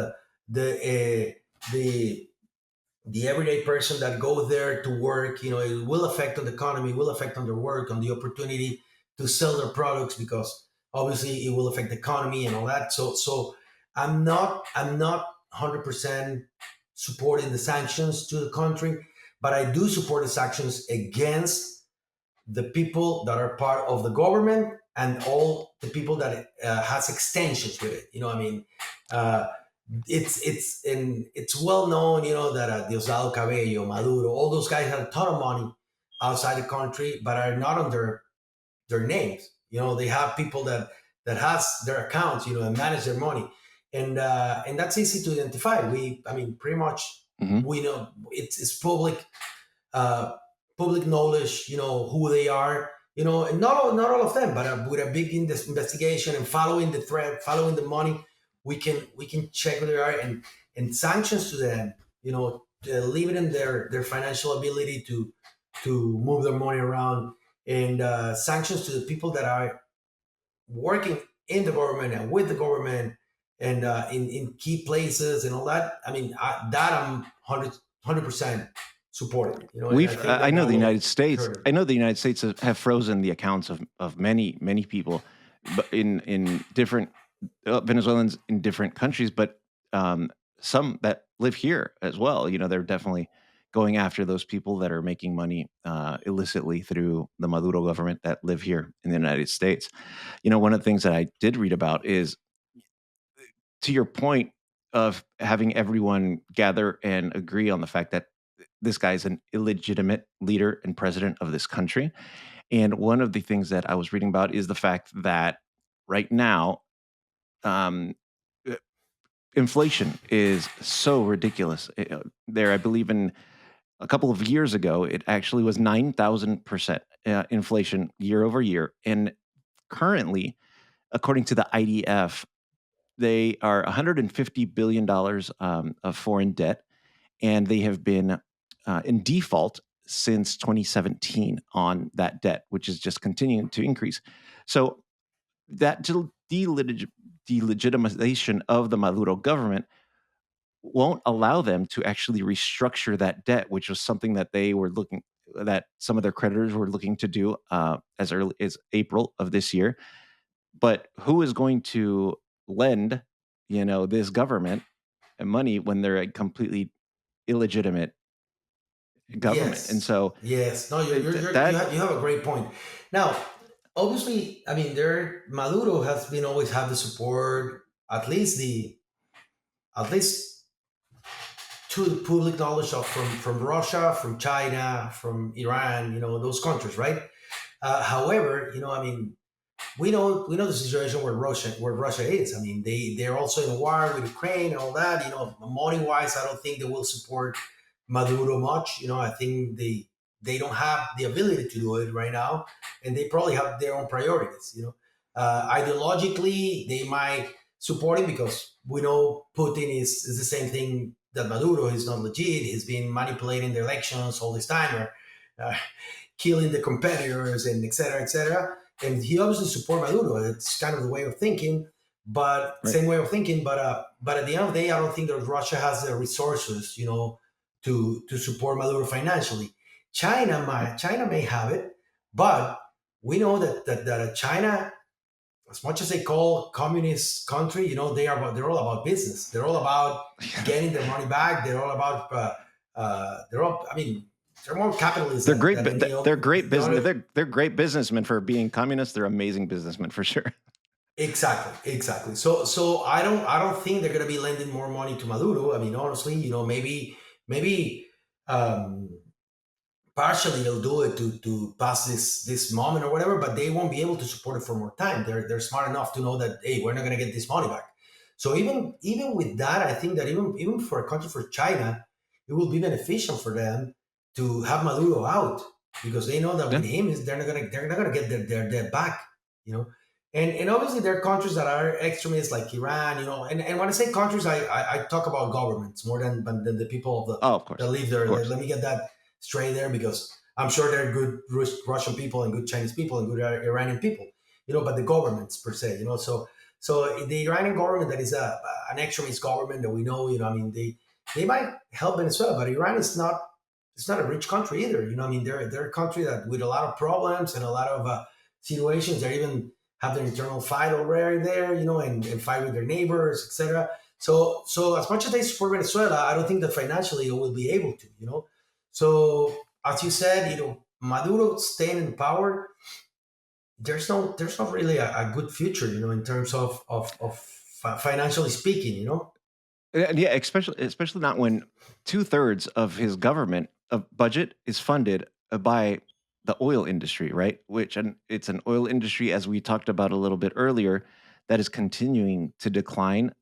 the everyday person that go there to work. It will affect on the economy, will affect on their work, on the opportunity to sell their products, because obviously it will affect the economy and all that. So I'm not 100% supporting the sanctions to the country, but I do support the sanctions against the people that are part of the government and all the people that has extensions with it. I mean, uh, it's well known, that Diosdado Cabello, Maduro, all those guys have a ton of money outside the country, but are not under their names. They have people that has their accounts, and manage their money, and that's easy to identify. I mean, pretty much Hmm. we know it's uh, public knowledge, who they are, and not all of them, but with a big investigation and following the thread, following the money, we can check who they are, and sanctions to them, limiting their financial ability to move their money around, and sanctions to the people that are working in the government and with the government, and in key places and all that. I mean, I'm 100% supporting, and I We've think I that know that the will United States. hurt him. I know the United States have frozen the accounts of many people, but in different Venezuelans in different countries, but um, some that live here as well. They're definitely going after those people that are making money illicitly through the Maduro government that live here in the United States. One of the things that I did read about is, to your point of having everyone gather and agree on the fact that this guy's an illegitimate leader and president of this country. And one of the things that I was reading about is the fact that right now, um, uh, inflation is so ridiculous. There, I believe in a couple of years ago, it actually was 9,000% inflation year over year. And currently, according to the IDF, They are $150 billion of foreign debt, and they have been in default since 2017 on that debt, which is just continuing to increase. So that delegitimization of the Maduro government won't allow them to actually restructure that debt, which was something that that some of their creditors were looking to do as early as April of this year. But who is going to lend, this government money when they're a completely illegitimate government? And Yes, so yes. No, that you have a great point. Now, obviously, I mean, there Maduro has been always had the support, at least to the public knowledge of from Russia, from China, from Iran, those countries, right? However, I mean, we know the situation where Russia is. I mean, they're also in a war with Ukraine and all that. Money wise, I don't think they will support Maduro much. I think they don't have the ability to do it right now, and they probably have their own priorities. Ideologically, they might support him because we know Putin is the same thing that Maduro. He's not legit. He's been manipulating the elections all this time, or killing the competitors, and et cetera, et cetera. And he obviously support Maduro. It's kind of the way of thinking, but right. same way of thinking. But at the end of the day, I don't think that Russia has the resources, to support Maduro financially. China may have it, but we know that China, as much as they call communist country, they're all about business. They're all about getting their money back. They're all about I mean, they're more capitalist They're than great. any They're great the business. other. They're great businessmen for being communists. They're amazing businessmen for sure. Exactly, exactly. So I don't think they're gonna be lending more money to Maduro. I mean, honestly, maybe um, partially they'll do it to pass this moment or whatever, but they won't be able to support it for more time. They're smart enough to know that, hey, we're not gonna get this money back. So even with that, I think that even for a country for China, it will be beneficial for them to have Maduro out, because they know that Yeah. with him is they're not gonna get their debt back. You know, and obviously there are countries that are extremists like Iran. And when I say countries, I talk about governments more than the people Oh, of that course, live of there. Let, course. let me get that straight there, because I'm sure there are good Russian people and good Chinese people and good Iranian people. But the governments per se. So the Iranian government, that is an extremist government that we know. I mean, they might help Venezuela, but Iran is not. It's not a rich country either. I mean, they're a country that with a lot of problems and a lot of situations. They even have their internal fight already there. And fight with their neighbors, etc. So as much as they support Venezuela, I don't think that financially they will be able to. So as you said, Maduro staying in power, there's not really a good future, in terms of financially speaking. And yeah, especially not when 2/3 of his government of budget is funded by the oil industry, right? Which and it's an oil industry, as we talked about a little bit earlier, that is continuing to decline.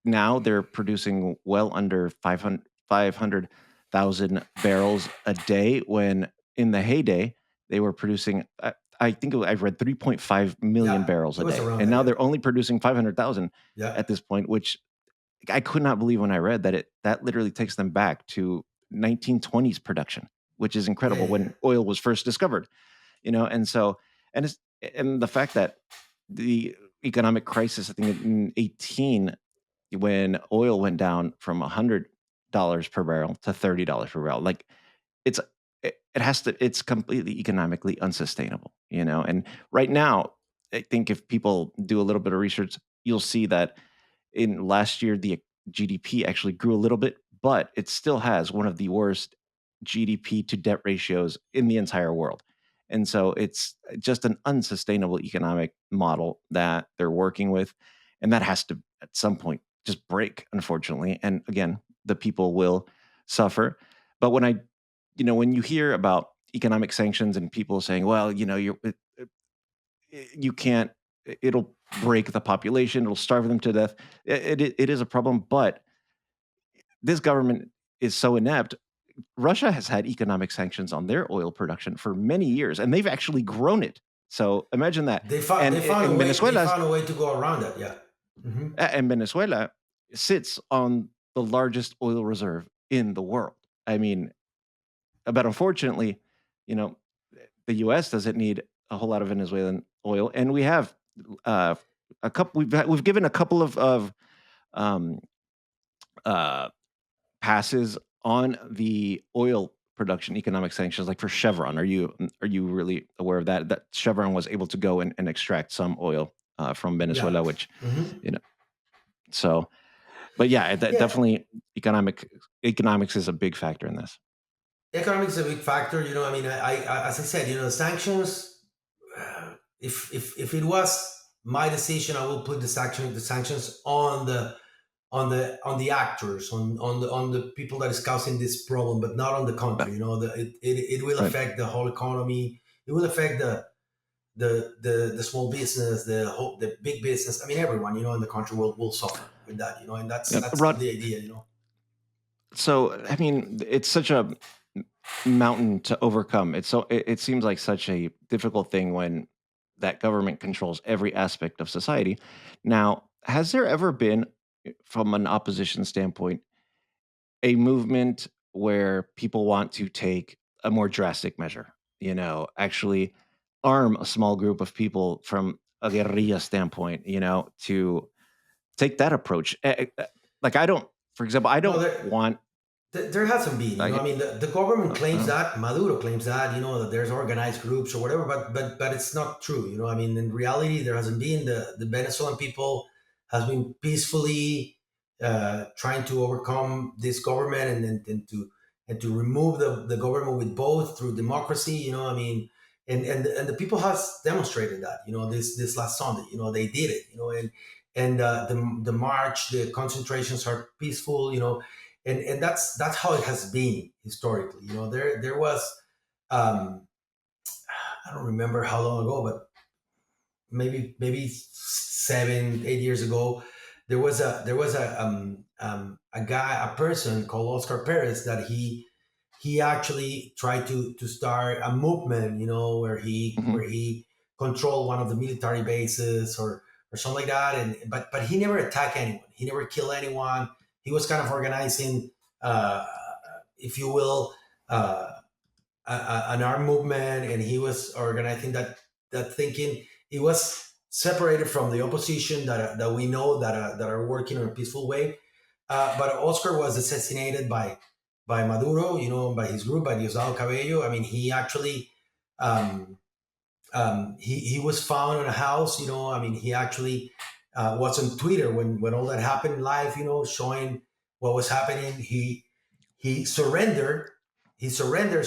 Now they're producing well under 500,000 barrels a day, when in the heyday they were producing, I think I've read 3.5 million Yeah, barrels it a was day, around and that. now Yeah, they're only producing 500,000 yeah, at this point, which I could not believe when I read that literally takes them back to 1920s production, which is yeah, incredible, yeah. when oil was first discovered. And so it's and the fact that the economic crisis, I think in 18, when oil went down from $100 per barrel to $30 per barrel, like it's it has to it's completely economically unsustainable. And right now, I think if people do a little bit of research, you'll see that in last year the GDP actually grew a little bit, but it still has one of the worst GDP to debt ratios in the entire world. And so it's just an unsustainable economic model that they're working with, and that has to at some point just break, unfortunately. And again, the people will suffer. But when you hear about economic sanctions and people saying, well, you can't, it'll break the population, it'll starve them to death. It is a problem, but this government is so inept. Russia has had economic sanctions on their oil production for many years, and they've actually grown it. So imagine that. They found And they found a in way they Venezuela, found a way to go around that. Yeah, Hmm. And Venezuela sits on the largest oil reserve in the world. I mean, but unfortunately, you know, the U.S. doesn't need a whole lot of Venezuelan oil, and we have uh, a couple. We've given a couple of um, uh, passes on the oil production economic sanctions, like for Chevron. Are you really aware of that? That Chevron was able to go and extract some oil from Yeah. Venezuela, which Hmm. you know. So, but yeah, Yeah. definitely economics is a big factor in this. Economics is a big factor. I mean, as I said, the sanctions. If it was my decision, I will put the sanctions on the actors, on the people that is causing this problem, but not on the Uh, country. It will Right. affect the whole economy. It will affect the small business, the big business. I mean, everyone in the country will suffer with that. And that's Yeah, that's Rod. the idea. So, I mean, it's such a mountain to overcome. It seems like such a difficult thing when that government controls every aspect of society. Now, has there ever been, from an opposition standpoint, a movement where people want to take a more drastic measure? Actually arm a small group of people from a guerrilla standpoint, to take that approach. Like I don't, for example, I No, don't want there hasn't been. I like mean, the government claims uh, that, Maduro claims that, that there's organized groups or whatever, but it's not true. I mean, in reality, there hasn't been. The Venezuelan people has been peacefully trying to overcome this government, and to remove the government with both through democracy. I mean, and the people has demonstrated that. This last Sunday, they did it. And the march, the concentrations are peaceful. And that's how it has been historically. There was, um, I don't remember how long ago, but maybe 7 8 years ago, there was a guy, a person called Oscar Perez, that he actually tried to start a movement, where he mhm. where he controlled one of the military bases, or something like that. But he never attacked anyone. He never killed anyone. He was kind of organizing, uh, if you will, uh, an armed movement, and he was organizing that thinking. He was separated from the opposition that we know that are working in a peaceful way. But Oscar was assassinated by Maduro, by his group, by Diosdado Cabello. I mean, he actually, um, he was found in a house. I mean, he actually was on Twitter when all that happened live. Showing what was happening. He surrendered. He surrendered.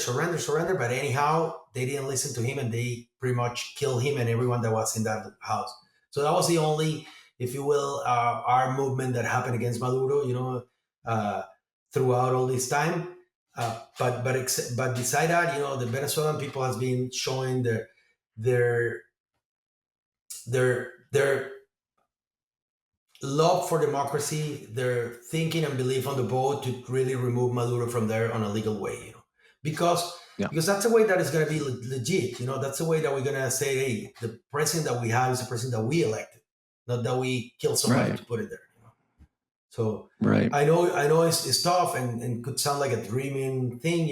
But anyhow, they didn't listen to him, and they pretty much killed him and everyone that was in that house. So that was the only, if you will, our movement that happened against Maduro. Uh, Throughout all this time. But beside that, the Venezuelan people has been showing their their love for democracy, their thinking and belief on the vote to really remove Maduro from there on a legal way. Because Yeah. because that's a way that is going to be legit. That's the way that we're going to say, hey, the president that we have is the president that we elected, not that we killed somebody Right. to put it there. So Right. I know it's tough, and could sound like a dreaming thing,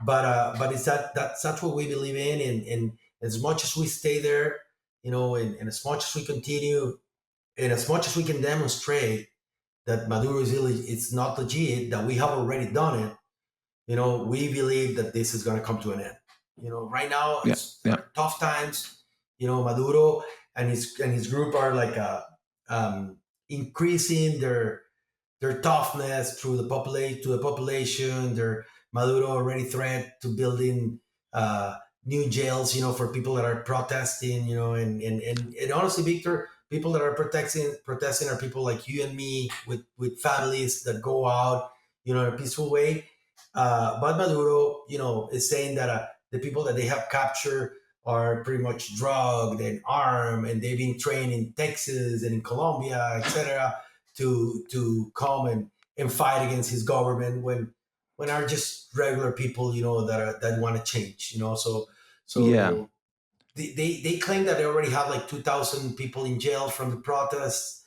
but it's that's what we believe in. And as much as we stay there, and as much as we continue, and as much as we can demonstrate that Maduro it's not legit, that we have already done it, we believe that this is going to come to an end. Right now Yeah. there Yeah. are tough times. Maduro and his group are like increasing their toughness through the population. Their Maduro already threat to building new jails, for people that are protesting, and honestly, Victor, people that are protesting are people like you and me with families that go out, in a peaceful way. But Maduro, is saying that the people that they have captured are pretty much drugged and armed, and they've been trained in Texas and in Colombia, etc., to come and fight against his government, when are just regular people, that want to change. So Yeah. they claim that they already have like 2,000 people in jail from the protests.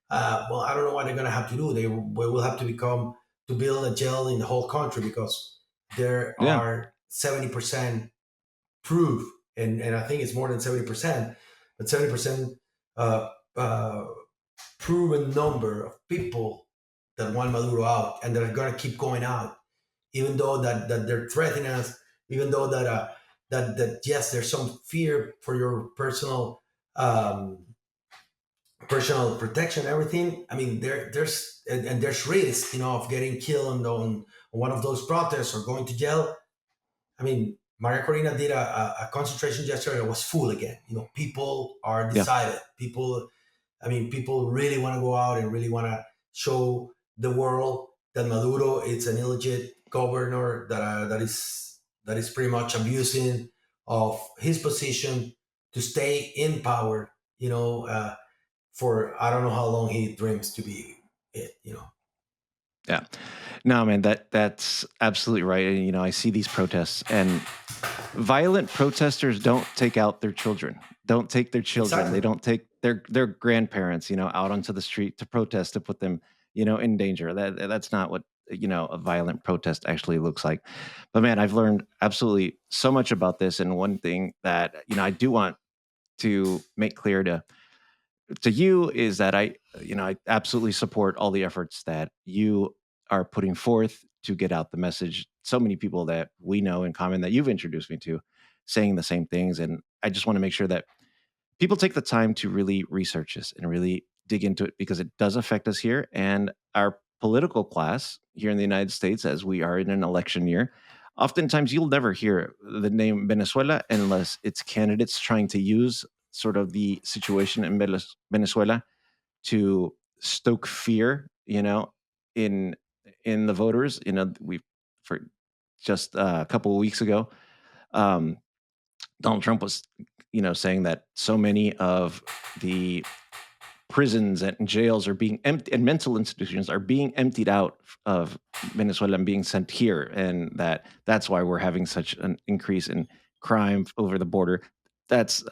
Well, I don't know what they're going to have to do. They will have to become to build a jail in the whole country because there Yeah. are 70% proof, and I think it's more than 70%, but 70% uh, uh, proven number of people that want Maduro out and that are going to keep going out, even though that they're threatening us, even though that yes, there's some fear for your um, personal protection, everything. I mean, and there's risk, of getting killed on one of those protests or going to jail. I mean, Maria Corina did a concentration yesterday that was full again. People are Yeah. decided. People really want to go out and really want to show the world that Maduro is an illegit governor that is pretty much abusing of his position to stay in power. For I don't know how long he dreams to be it. Yeah. No, man, that's absolutely right. And I see these protests, and violent protesters don't take out their children. Don't take their children. They Exactly. don't take their grandparents, out onto the street to protest to put them, in danger. That's not what a violent protest actually looks like. But man, I've learned absolutely so much about this. And one thing that I do want to make clear to you is that I absolutely support all the efforts that you are putting forth to get out the message. So many people that we know in common that you've introduced me to saying the same things. And I just want to make sure that people take the time to really research this and really dig into it because it does affect us here. And our political class here in the United States, as we are in an election year, oftentimes you'll never hear the name Venezuela unless it's candidates trying to use sort of the situation in Venezuela to stoke fear, in the voters. We for just a couple of weeks ago, um, Donald Trump was, saying that so many of the prisons and jails are being empty and mental institutions are being emptied out of Venezuela and being sent here, and that's why we're having such an increase in crime over the border. That's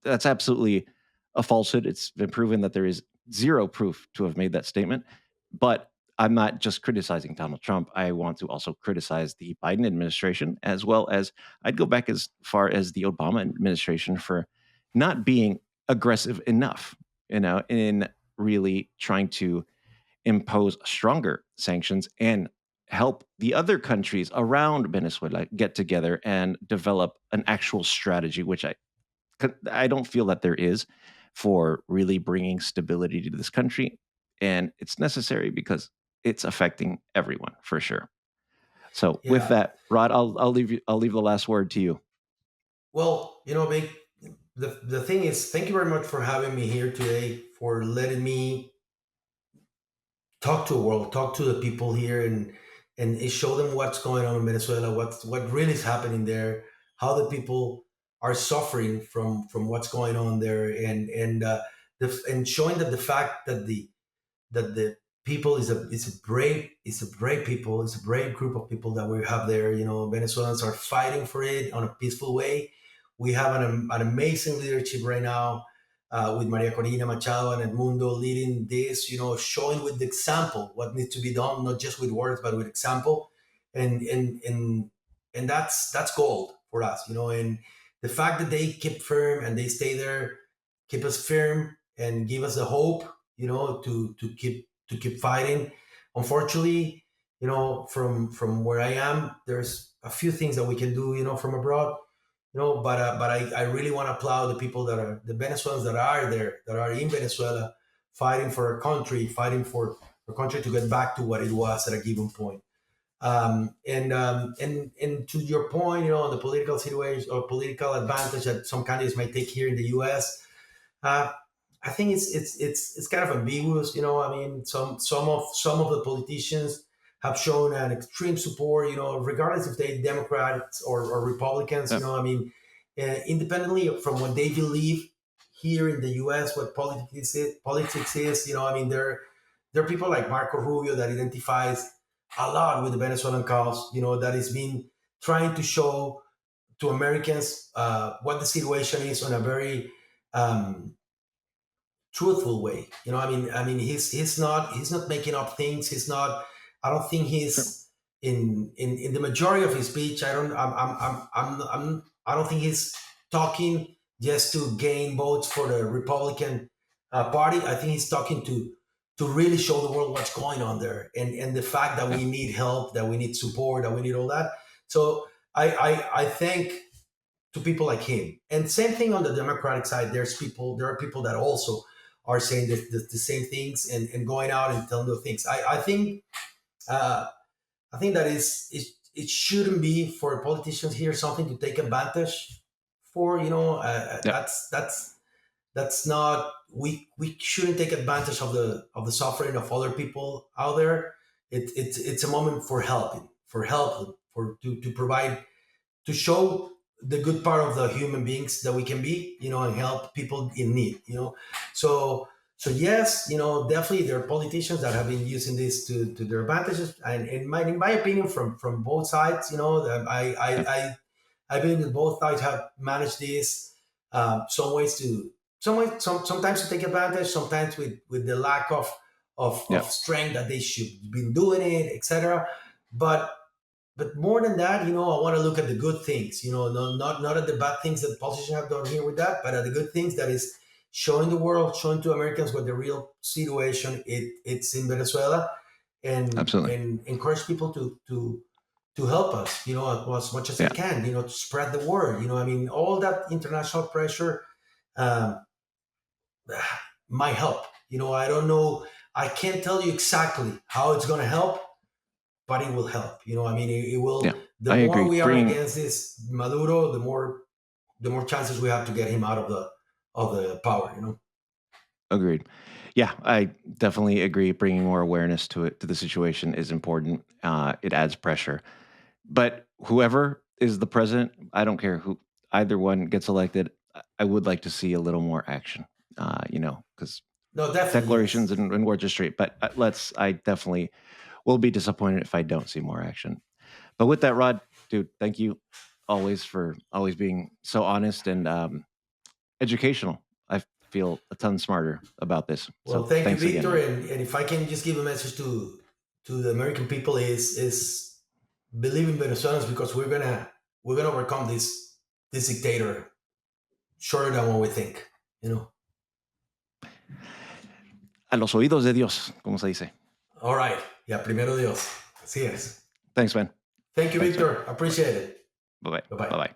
that's absolutely a falsehood. It's been proven that there is zero proof to have made that statement. But I'm not just criticizing Donald Trump. I want to also criticize the Biden administration, as well as I'd go back as far as the Obama administration for not being aggressive enough, in really trying to impose stronger sanctions and help the other countries around Venezuela get together and develop an actual strategy, which I don't feel that there is for really bringing stability to this country, and it's necessary because it's affecting everyone for sure. So with Yeah. that, Rod, I'll leave the last word to you. Well, Big, the thing is, thank you very much for having me here today, for letting me talk to the world, talk to the people here, and show them what's going on in Venezuela, what really is happening there, how the people are suffering from what's going on there, and showing that the fact that the people is a brave people, it's a brave group of people that we have there. Venezuelans are fighting for it on a peaceful way. We have an amazing leadership right now, with Maria Corina Machado and Edmundo leading this. Showing with the example what needs to be done, not just with words but with example, and that's gold for us. And the fact that they keep firm and they stay there, keep us firm and give us the hope, to keep fighting. Unfortunately, from where I am, there's a few things that we can do, from abroad. But I really want to applaud the people that are the Venezuelans that are there, that are in Venezuela, fighting for our country, fighting for our country to get back to what it was at a given point. And to your point, on the political situation or political advantage that some candidates might take here in the U.S. Uh, I think it's kind of ambiguous. I mean, some of the politicians have shown an extreme support. Regardless if they Democrats or Republicans. Yeah. I mean, independently from what they believe here in the U.S., what politics is. I mean, there are people like Marco Rubio that identifies a lot with the Venezuelan cause. That has been trying to show to Americans what the situation is on a very um, truthful way. He's not making up things. He's not. I don't think Sure. he's in the majority of his speech. I don't think he's talking just to gain votes for the Republican Party. I think he's talking to really show the world what's going on there, and the fact that Yeah. we need help, that we need support, that we need all that. So I think to people like him. And same thing on the Democratic side. There are people that also are saying the same things and going out and telling the things. Uh, I think that it shouldn't be for politicians here something to take advantage for. Yeah. That's not we shouldn't take advantage of the suffering of other people out there. It's a moment for helping, for to provide, to show the good part of the human beings that we can be, and help people in need, so yes, definitely there are politicians that have been using this to their advantages, and in my opinion, from both sides, Yeah. I believe that both sides have managed this, some ways to sometimes to take advantage, sometimes with the lack of Yeah. strength that they should be doing it, etc. But more than that, I want to look at the good things. Not at the bad things that politicians have done here with that, but at the good things that is showing the world, showing to Americans what the real situation it's in Venezuela, Absolutely. and encourage people to help us, as much as they Yeah. can, to spread the word. All that international pressure um, might help. I don't know. I can't tell you exactly how it's going to help, but it will help. It will. Yeah. The I more agree. we are Bringing against this Maduro, the more chances we have to get him out of the power. Agreed. Yeah, I definitely agree. Bringing more awareness to the situation is important. It adds pressure. But whoever is the president, I don't care who either one gets elected. I would like to see a little more action. Because No, definitely declarations yes. and words are straight. But I definitely will be disappointed if I don't see more action. But with that, Rod, dude, thank you always for always being so honest and educational. I feel a ton smarter about this. Well, So thank you, thanks again, Victor. man. And if I can just give a message to the American people is believe in Venezuelans, because we're gonna overcome this dictator shorter than what we think. A los oídos de Dios, como se dice. All right. Yeah, primero Dios. Así es. Thanks, man. Thank you, Thanks, man. Victor. Appreciate it. Bye bye. Bye bye. Bye bye.